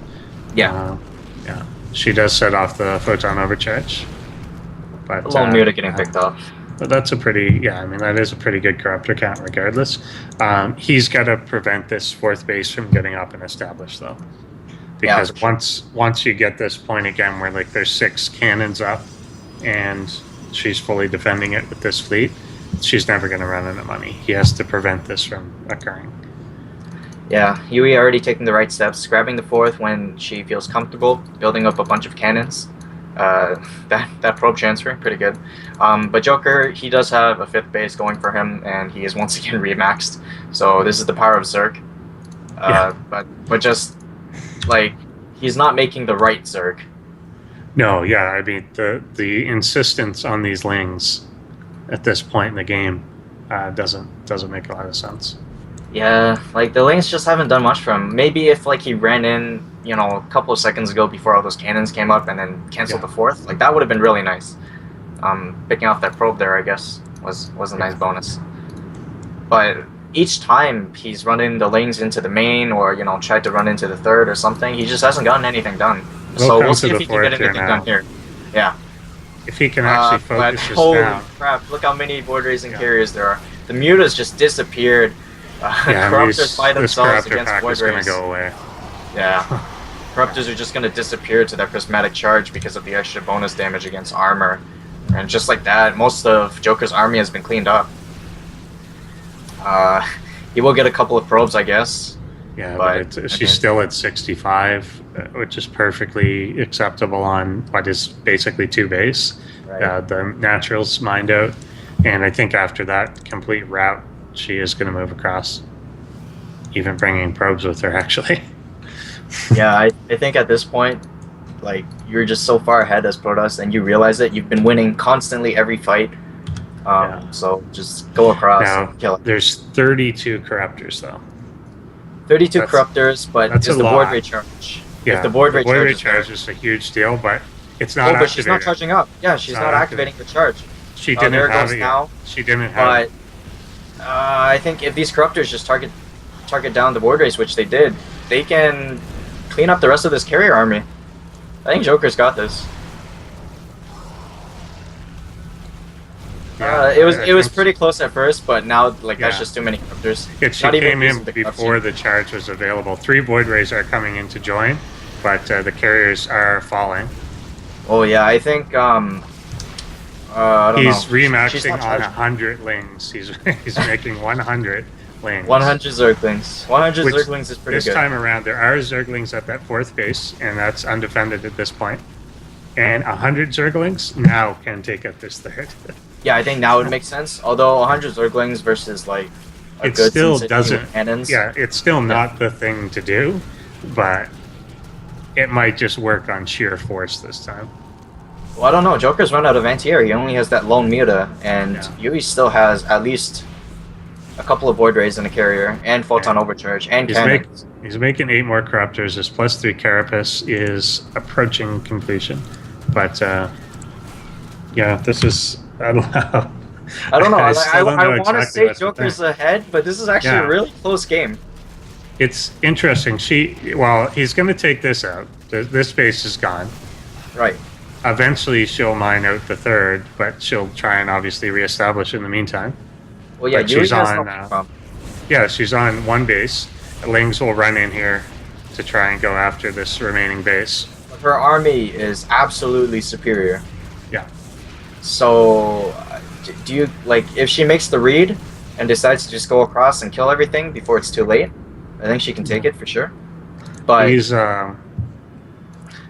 Yeah. Yeah. She does set off the photon overcharge. But, a little muta getting picked off. But that's a pretty, that is a pretty good corruptor count regardless. He's got to prevent this 4th base from getting up and established, though. Because once you get this point again where like there's 6 cannons up and she's fully defending it with this fleet, she's never going to run out of money. He has to prevent this from occurring. Yeah, Yuuie already taking the right steps, grabbing the 4th when she feels comfortable, building up a bunch of cannons. That probe transfer, pretty good. But Joker, he does have a 5th base going for him, and he is once again remaxed. So this is the power of Zerg. But just like he's not making the right Zerg. No, I mean the insistence on these lings at this point in the game doesn't make a lot of sense. Yeah, like the lings just haven't done much for him. Maybe if like he ran in, a couple of seconds ago before all those cannons came up and then canceled the 4th, like that would have been really nice. Picking off that probe there, I guess, was a nice bonus. But each time he's running the lings into the main or tried to run into the 3rd or something, he just hasn't gotten anything done. So we'll see if he can get anything done here. Yeah. If he can actually focus this holy down. Crap! Look how many void raising carriers there are. The mutas just disappeared. Corruptors by themselves against void rays. Go away. Yeah. Corruptors are just going to disappear to their prismatic charge because of the extra bonus damage against armor. And just like that, most of Joker's army has been cleaned up. He will get a couple of probes, I guess. Yeah, but she's still at 65, which is perfectly acceptable on what is basically 2 base. Right. The naturals mined out. And I think after that complete route, she is going to move across. Even bringing probes with her, actually. Yeah, I think at this point, like, you're just so far ahead as Protoss, and you realize that you've been winning constantly every fight. So just go across and kill it. There's 32 corruptors, though. 32 corruptors, but it's the board rate charge. Yeah, if the board rate charge is a huge deal, but it's not. But she's not charging up. Yeah, she's not activating the charge. She didn't there it have goes it now. yet. She didn't have it. But I think if these corruptors just target down the board race, which they did, they can clean up the rest of this carrier army. I think Joker's got this. Yeah, it was pretty close at first, but now that's just too many corruptors. She came in before the charge was available. 3 void rays are coming in to join, but the carriers are falling. Oh yeah, I think I don't he's know. remaxing on 100 lings. He's making 100 lings. 100 Zerglings. 100 Zerglings is pretty good. This time around, there are Zerglings at that 4th base, and that's undefended at this point. And 100 Zerglings now can take up this 3rd. Yeah, I think now it makes sense. Although 100 Zerglings versus like a it good still doesn't. Cannons. Yeah, it's still not the thing to do, but it might just work on sheer force this time. Well, I don't know. Joker's run out of anti-air. He only has that lone Muta, and Yuuie still has at least a couple of void rays in a carrier, and photon overcharge, and cannons. He's making 8 more corruptors. His +3 carapace is approaching completion, but yeah, this is. I don't know. I want to say Joker's ahead, but this is actually a really close game. It's interesting. He's going to take this out. This base is gone. Right. Eventually, she'll mine out the 3rd, but she'll try and obviously reestablish it in the meantime. Well, yeah, she's on. She's on 1 base. Lings will run in here to try and go after this remaining base. Her army is absolutely superior. Yeah. So, do you if she makes the read and decides to just go across and kill everything before it's too late? I think she can take it for sure. But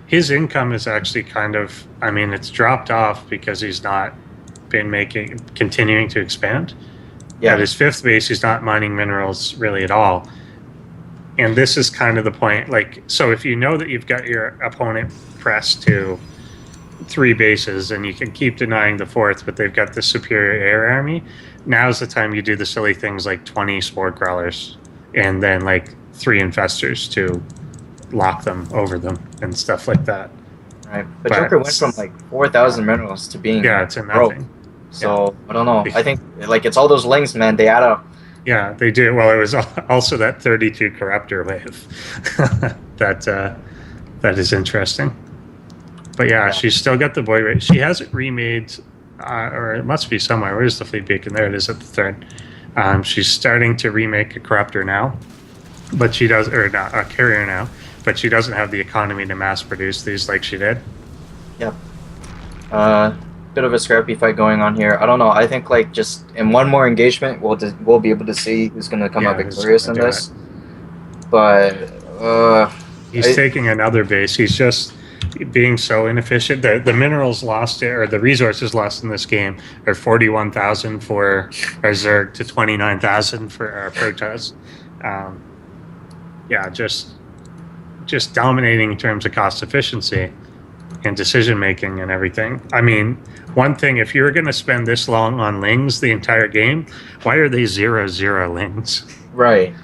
his income is actually kind of, it's dropped off because he's not been continuing to expand. Yeah. At his 5th base, he's not mining minerals really at all. And this is kind of the point. So if you know that you've got your opponent pressed to 3 bases and you can keep denying the 4th, but they've got the superior air army, now's the time you do the silly things like 20 spore crawlers and then 3 infestors to lock them over them and stuff like that. Right, but Joker went from 4,000 minerals to being to nothing. So I don't know. I think it's all those lings, man. They add up. Yeah, they do. Well, it was also that 32 corruptor wave that is interesting. But yeah, she's still got the void ray. She hasn't remade, or it must be somewhere. Where's the fleet beacon? There it is at the 3rd. She's starting to remake a corruptor now, but she does, or not a carrier now. But she doesn't have the economy to mass produce these like she did. Yep. Bit of a scrappy fight going on here. I don't know. I think just in one more engagement, we'll be able to see who's going to come out victorious in this. But he's taking another base. He's just being so inefficient. The minerals lost, or the resources lost in this game, are 41,000 for our Zerg to 29,000 for our Protoss. Just dominating in terms of cost efficiency and decision making and everything. One thing, if you're going to spend this long on lings the entire game, why are they 0/0 lings? Right.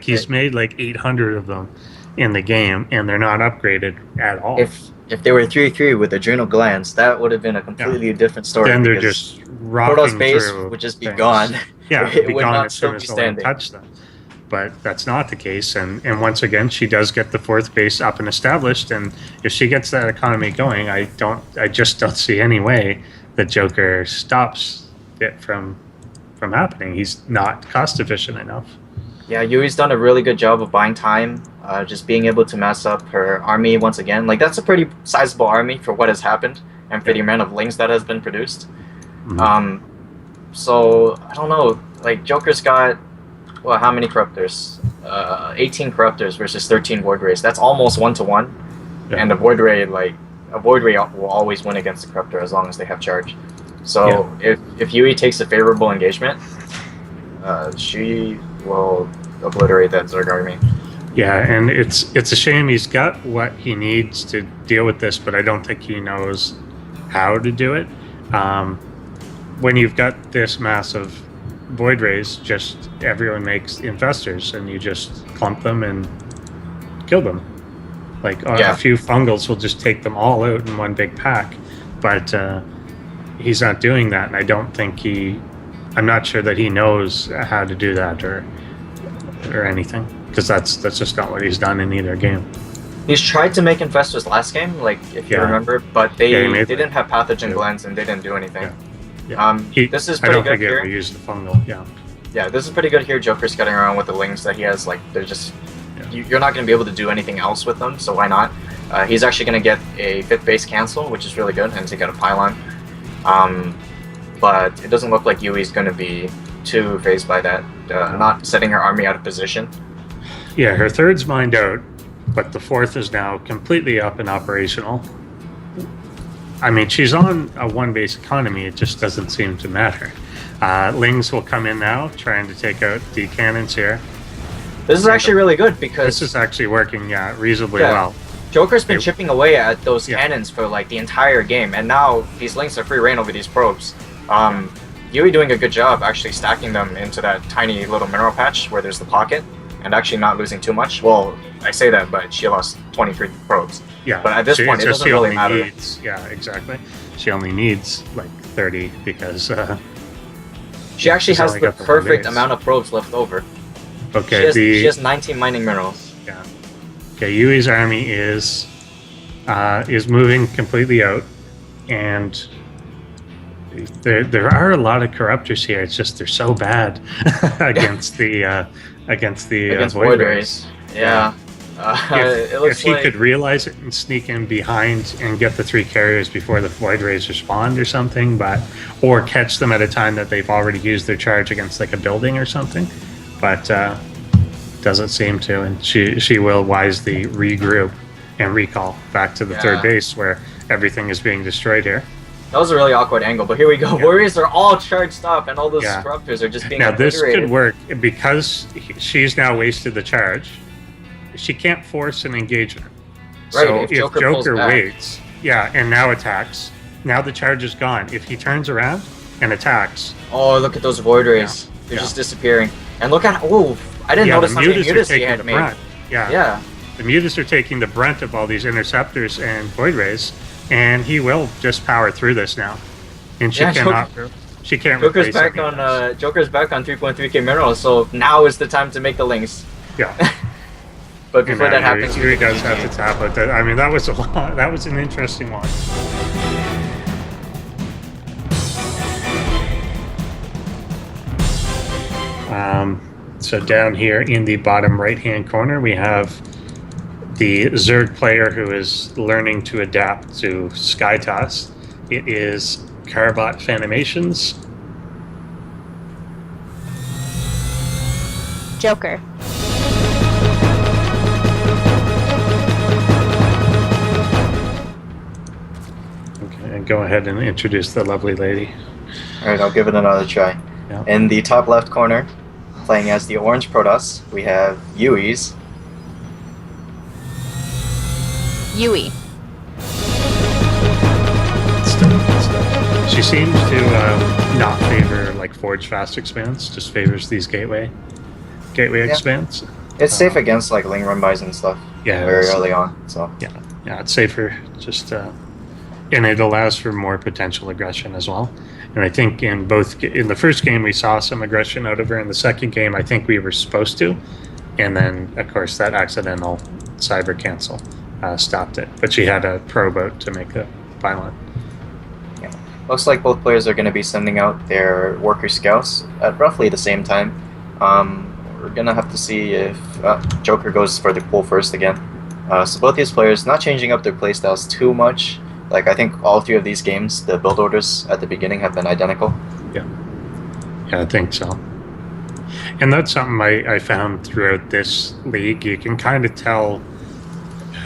He's made 800 of them in the game, and they're not upgraded at all. If they were 3/3 with adrenal glands, that would have been a completely different story. Then they're just rocking Protoss base would just be gone. Yeah, it would not still be standing. Touch them. But that's not the case, and once again, she does get the 4th base up and established, and if she gets that economy going, I just don't see any way that Joker stops it from happening. He's not cost efficient enough. Yeah, Yuuie's done a really good job of buying time, just being able to mess up her army once again. That's a pretty sizable army for what has happened, and for the amount of lings that has been produced. Mm-hmm. So, I don't know, Joker's got, well, how many corruptors? 18 corruptors versus 13 void rays. That's almost 1-to-1. Yeah. And a void ray will always win against the corruptor as long as they have charge. So if Yuuie takes a favorable engagement, she will obliterate that Zerg army. Yeah, and it's a shame. He's got what he needs to deal with this, but I don't think he knows how to do it. When you've got this massive void rays, just everyone makes infestors, and you just clump them and kill them. A few fungals will just take them all out in one big pack. But he's not doing that, and I don't think I'm not sure that he knows how to do that or anything, because that's just not what he's done in either game. He's tried to make infestors last game, like if you remember, but they didn't have pathogen glands and they didn't do anything. This is pretty good here. I used the fungal. Yeah, this is pretty good here. Joker's getting around with the lings that he has. Like they're just you're not going to be able to do anything else with them, so why not? He's actually going to get a 5th base cancel, which is really good, and take out a pylon. But it doesn't look like Yuuie's going to be too phased by that, not setting her army out of position. Yeah, her 3rd's mined out, but the 4th is now completely up and operational. I mean, she's on a 1-base economy, it just doesn't seem to matter. Lings will come in now, trying to take out the cannons here. This is actually really good because... This is actually working, reasonably well. Joker's been chipping away at those cannons for like the entire game, and now these Lings are free reign over these probes. Yuuie doing a good job actually stacking them into that tiny little mineral patch where there's the pocket, and actually not losing too much. Well, I say that, but she lost 23 probes. Yeah, but at this point, it doesn't really matter. Exactly. She only needs like 30 because she actually has the perfect amount of probes left over. Okay, she has 19 mining minerals. Yeah. Okay, Yuuie's army is moving completely out, and there are a lot of corruptors here. It's just they're so bad against Void Rays. Yeah. If he could realize it and sneak in behind and get the 3 carriers before the Void Rays respond or something, or catch them at a time that they've already used their charge against like a building or something, but doesn't seem to, and she will wisely regroup and recall back to the 3rd base where everything is being destroyed here. That was a really awkward angle, but here we go. Warriors are all charged up, and all those corruptors are just being Now this could work because she's now wasted the charge. She can't force an engagement. Right, so if Joker waits, and now attacks, now the charge is gone. If he turns around and attacks... Oh, look at those Void Rays. They're just disappearing. And look at... Oh, I didn't notice how many mutas he had made. Yeah. The mutas are taking the brunt of all these interceptors and Void Rays, and he will just power through this now. And she cannot... She can't Joker's back on 3.3k minerals, so now is the time to make the Lings. Yeah. But before that happens, he does have to tap it. I mean, that was that was an interesting one. So down here in the bottom right-hand corner, we have the Zerg player who is learning to adapt to Sky Toss. It is Carbot Fanimations. Joker. Okay, go ahead and introduce the lovely lady. Alright, I'll give it another try. Yeah. In the top left corner, playing as the Orange Protoss, we have Yuuie's. Yuuie. She seems to not favor like Forge Fast Expanse, just favors these gateway expanse. It's safe against like Ling Rumbys and stuff. Yeah, very early on. So yeah, it's safer. Just and it allows for more potential aggression as well. And I think in the first game we saw some aggression out of her. In the second game, I think we were supposed to, and then of course that accidental cyber cancel stopped it. But she had a probe out to make a pylon. Yeah, looks like both players are going to be sending out their worker scouts at roughly the same time. We're gonna have to see if Joker goes for the pull first again. So both these players not changing up their playstyles too much. Like, I think all 3 of these games, the build orders at the beginning have been identical. Yeah, I think so. And that's something I found throughout this league. You can kind of tell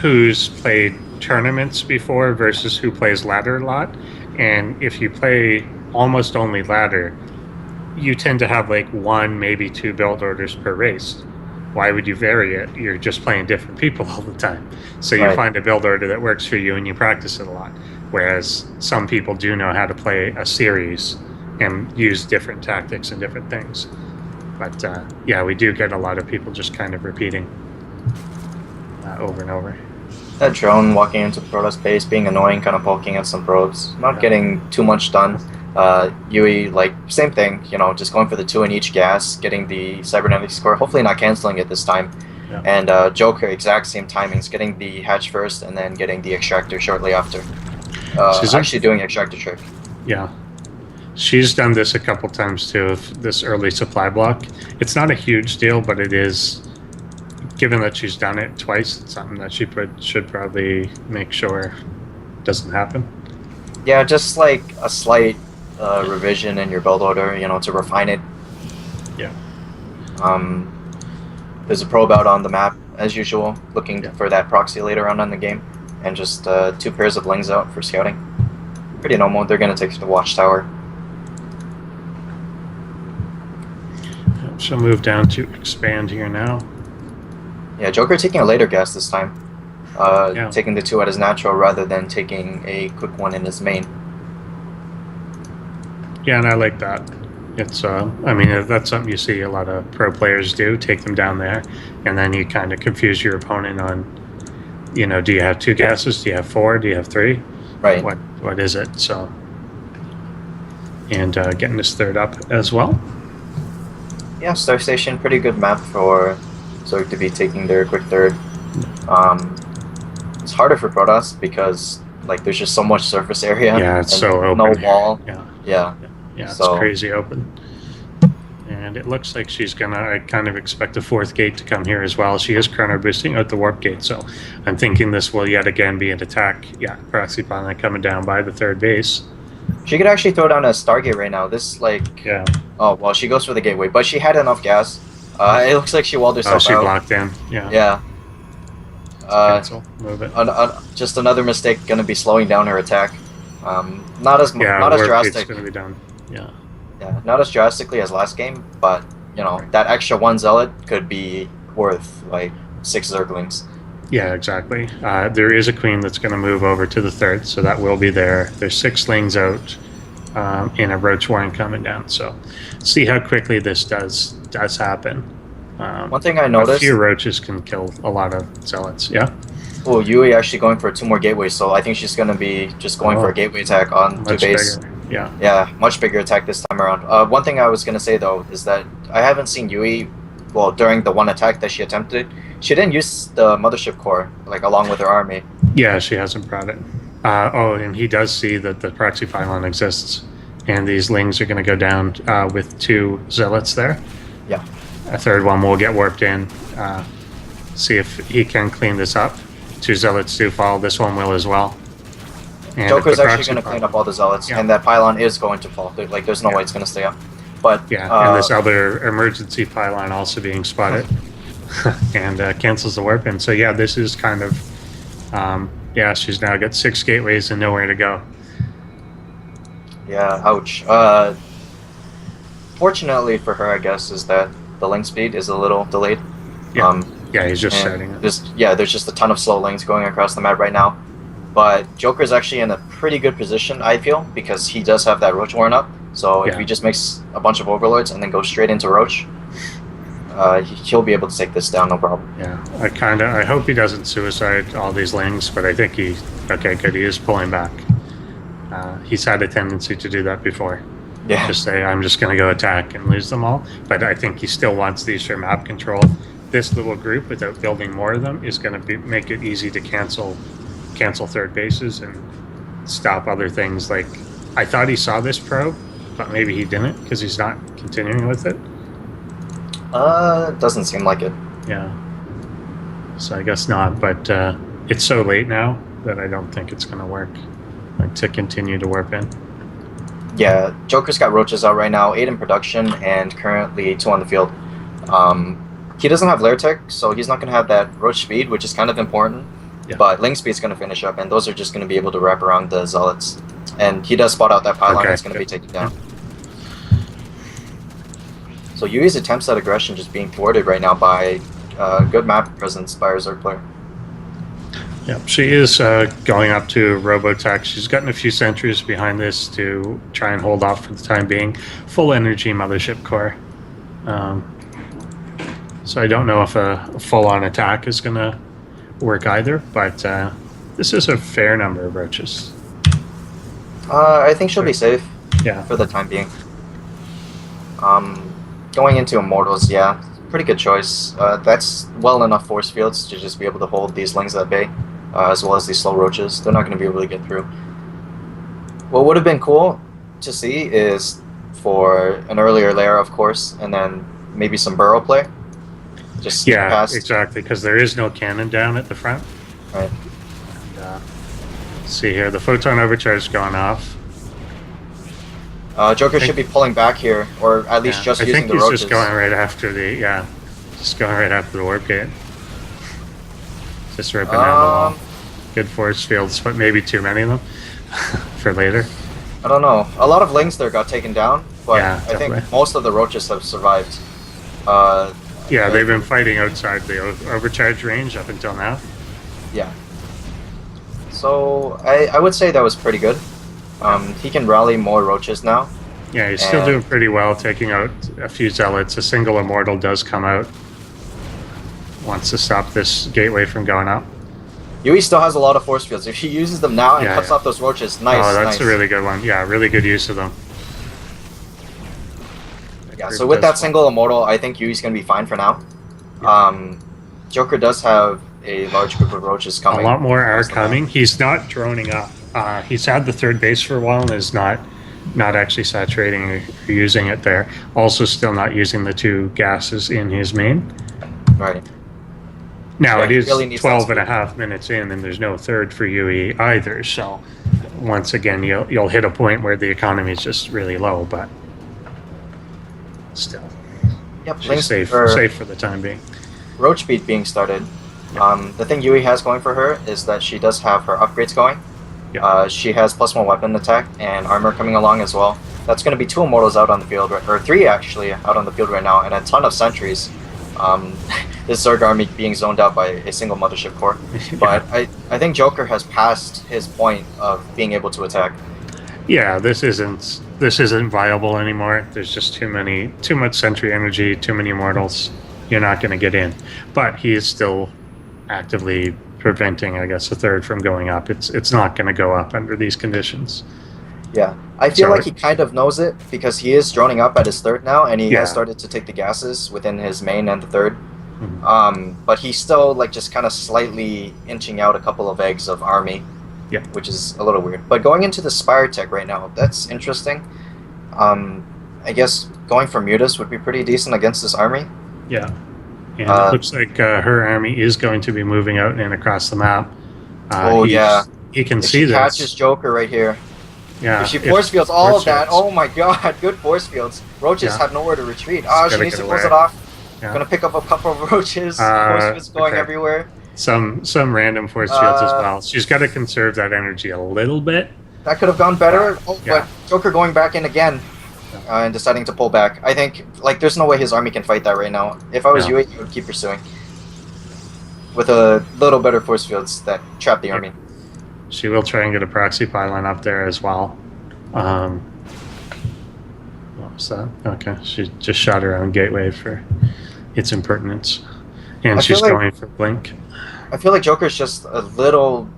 who's played tournaments before versus who plays ladder a lot. And if you play almost only ladder, you tend to have like 1, maybe 2 build orders per race. Why would you vary it? You're just playing different people all the time. So you find a build order that works for you and you practice it a lot. Whereas some people do know how to play a series and use different tactics and different things. But yeah, we do get a lot of people just kind of repeating over and over. That drone walking into the Protoss base, being annoying, kind of poking at some probes, not getting too much done. Yuuie, like, same thing, you know, just going for the 2 in each gas, getting the cybernetics core, hopefully not canceling it this time. Yeah. And Joker, exact same timings, getting the hatch first and then getting the extractor shortly after. She's actually doing the extractor trick. Yeah. She's done this a couple times too, this early supply block. It's not a huge deal, but it is, given that she's done it twice, it's something that she should probably make sure doesn't happen. Yeah, just like a slight revision in your build order, you know, to refine it. Yeah. There's a probe out on the map, as usual, looking for that proxy later on in the game. And just 2 pairs of lings out for scouting. Pretty normal. They're going to take the watchtower. She'll move down to expand here now. Yeah, Joker taking a later gas this time. Taking the 2 at his natural rather than taking a quick one in his main. Yeah, and I like that. It's, I mean, that's something you see a lot of pro players do, take them down there, and then you kind of confuse your opponent on, you know, do you have 2 gases? Do you have 4? Do you have 3? Right. What is it? So, and getting this 3rd up as well. Yeah, Star Station, pretty good map for Zerg to be taking their quick 3rd. It's harder for Protoss because, like, there's just so much surface area. Yeah, it's so open. No wall. Yeah, it's crazy open. And it looks like she's gonna, I kind of expect a 4th gate to come here as well. She is chrono boosting out the warp gate, so I'm thinking this will yet again be an attack. Yeah, proxy pilot coming down by the 3rd base. She could actually throw down a Stargate right now. This, like... Yeah. Oh, well, she goes for the gateway, but she had enough gas. It looks like she walled herself out. She blocked in, yeah. Yeah. Cancel, move it. Just another mistake going to be slowing down her attack. Not as drastic. Going to be done. Yeah. Yeah, not as drastically as last game, but, you know, that extra 1 zealot could be worth, like, 6 Zerglings. Yeah, exactly. There is a queen that's going to move over to the 3rd, so that will be there. There's 6 lings out, and a roach warren coming down. So, see how quickly this does happen. One thing I noticed, a few roaches can kill a lot of zealots. Yeah. Oh, Yuuie actually going for 2 more gateways, so I think she's going to be just going for a gateway attack on 2 base. Bigger. Yeah. Yeah, much bigger attack this time around. One thing I was going to say though is that I haven't seen Yuuie, well, during the one attack that she attempted, she didn't use the mothership core, like, along with her army. Yeah, she hasn't brought it. And he does see that the proxy pylon exists, and these lings are going to go down with 2 zealots there. Yeah. A 3rd one will get warped in. See if he can clean this up. 2 zealots do fall. This one will as well. And Joker's actually going to clean up all the zealots, and that pylon is going to fall. Like, there's no way it's going to stay up. But and this other emergency pylon also being spotted and cancels the warp in. So yeah, this is kind of she's now got 6 gateways and nowhere to go. Yeah, ouch. Fortunately for her, I guess, is that the link speed is a little delayed. Yeah, he's just starting it. There's just a ton of slow links going across the map right now. But Joker's actually in a pretty good position, I feel, because he does have that Roach Warren up. So if he just makes a bunch of Overlords and then goes straight into Roach, he'll be able to take this down, no problem. Yeah, I hope he doesn't suicide all these lings, but I think he is pulling back. He's had a tendency to do that before. Yeah. Just say, I'm just going to go attack and lose them all. But I think he still wants these for map control. This little group, without building more of them, is going to make it easy to cancel 3rd bases and stop other things. Like, I thought he saw this probe, but maybe he didn't because he's not continuing with it. Doesn't seem like it. Yeah. So I guess not, but it's so late now that I don't think it's going to work, like, to continue to warp in. Yeah, Joker's got roaches out right now, 8 in production, and currently 2 on the field. He doesn't have Lair Tech, so he's not going to have that roach speed, which is kind of important. Yeah. But Ling Speed's going to finish up, and those are just going to be able to wrap around the Zealots. And he does spot out that pylon that's going to be taken down. So Yuuie's attempts at aggression just being thwarted right now by good map presence by our Zerg player. Yep, she is going up to Robotech. She's gotten a few sentries behind this to try and hold off for the time being. Full energy mothership core. So I don't know if a full-on attack is going to work either, but this is a fair number of roaches. I think she'll be safe. Yeah. For the time being. Going into Immortals, yeah, pretty good choice. That's well enough force fields to just be able to hold these Lings at bay, as well as these slow roaches. They're not going to be able to get through. What would have been cool to see is for an earlier layer, of course, and then maybe some burrow play. Just past. Exactly, because there is no cannon down at the front. Right. And, see here, the photon overcharge is going off. Joker should be pulling back here, or at least just using the roaches. I think he's just going right after the warp gate. Just ripping down the wall. Good force fields, but maybe too many of them for later. I don't know. A lot of Lings there got taken down, but yeah, I think most of the roaches have survived. Yeah, they've been fighting outside the overcharge range up until now. Yeah. So I would say that was pretty good. He can rally more roaches now. Yeah, he's still doing pretty well, taking out a few zealots. A single immortal does come out. Wants to stop this gateway from going up. Yuuie still has a lot of force fields. If he uses them now and cuts off those roaches, nice. Oh, that's a really good one. Yeah, really good use of them. Yeah, so with that single immortal, I think Yuuie's going to be fine for now. Joker does have a large group of roaches coming. A lot more are coming. He's not droning up. He's had the third base for a while and is not actually saturating or using it there. Also still not using the 2 gases in his main. Right. Now, it is really 12 and a half minutes in, and there's no third for Yuuie either, so once again, you'll hit a point where the economy is just really low, but still. Yep, she's safe for the time being. Roach Beat being started. The thing Yuuie has going for her is that she does have her upgrades going. Yep. She has +1 weapon attack and armor coming along as well. That's going to be 2 immortals out on the field, or 3 actually out on the field right now, and a ton of sentries. This Zerg army being zoned out by a single mothership core. But I think Joker has passed his point of being able to attack. Yeah, this isn't viable anymore. There's just too much sentry energy, too many immortals. You're not going to get in. But he is still actively preventing, I guess, a third from going up. It's not going to go up under these conditions. Yeah, I feel like he kind of knows it because he is droning up at his third now, and he has started to take the gases within his main and the third. Mm-hmm. But he's still like just kind of slightly inching out a couple of eggs of army, which is a little weird. But going into the Spire tech right now, that's interesting. I guess going for Mutas would be pretty decent against this army. Yeah. And it looks like her army is going to be moving out and across the map. He can see this. Catches Joker right here. Yeah. If she force fields all of that, oh my god, good force fields. Roaches have nowhere to retreat. Oh, she needs to close it off. Gonna pick up a couple of roaches. Force fields going everywhere. Some random force fields as well. She's got to conserve that energy a little bit. That could have gone better. But Joker going back in again. And deciding to pull back. I think, like, there's no way his army can fight that right now. If I was Yuuie, I would keep pursuing. With a little better force fields that trap the army. She will try and get a proxy pylon up there as well. What was that? Okay, she just shot her own gateway for its impertinence. And she's going for Blink. I feel like Joker's just a little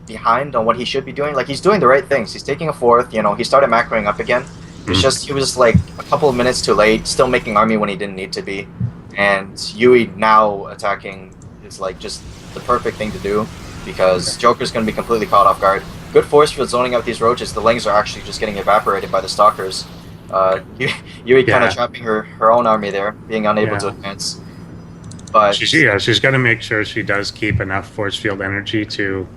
behind on what he should be doing. Like, he's doing the right things. He's taking a fourth, he started macroing up again. He was like a couple of minutes too late, still making army when he didn't need to be. And Yuuie now attacking is like just the perfect thing to do because Joker's going to be completely caught off guard. Good force field zoning out these roaches. The Lings are actually just getting evaporated by the Stalkers. Yuuie kind of trapping her own army there, being unable to advance. But she's got to make sure she does keep enough force field energy to.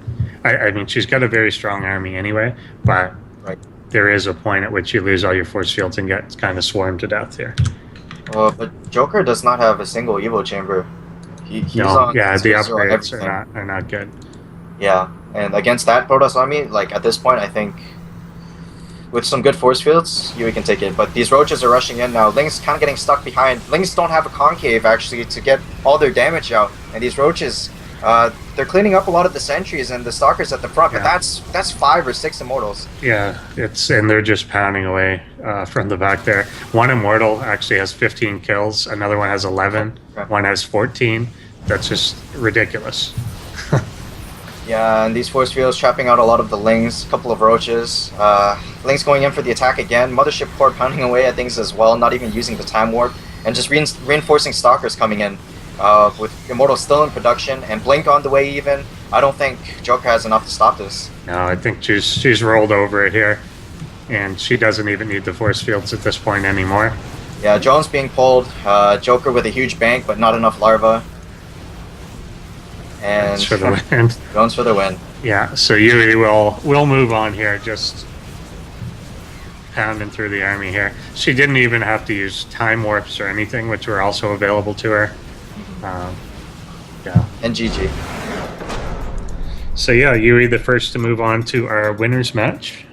I mean, she's got a very strong army anyway, but. There is a point at which you lose all your force fields and get kind of swarmed to death here. But Joker does not have a single Evo chamber. He's on the upgrades are not good. Yeah, and against that Protoss army, like at this point, I think with some good force fields, Yuuie can take it. But these roaches are rushing in now. Lings kind of getting stuck behind. Lings don't have a concave actually to get all their damage out, and these roaches. They're cleaning up a lot of the sentries and the stalkers at the front, but that's 5 or 6 immortals. Yeah, and they're just pounding away from the back there. One immortal actually has 15 kills. Another one has 11. One has 14. That's just ridiculous. Yeah, and these force fields trapping out a lot of the Lings, a couple of Roaches. Lings going in for the attack again. Mothership Core pounding away at things as well, not even using the Time Warp. And just reinforcing Stalkers coming in. With Immortal still in production, and Blink on the way even. I don't think Joker has enough to stop this. No, I think she's rolled over it here. And she doesn't even need the force fields at this point anymore. Yeah, Jones being pulled. Joker with a huge bank, but not enough Larva. And Jones for the win. Jones for the win. Yeah, so Yuuie will move on here, just pounding through the army here. She didn't even have to use time warps or anything, which were also available to her. Yeah. And GG. So yeah, Yuuie the first to move on to our winners match.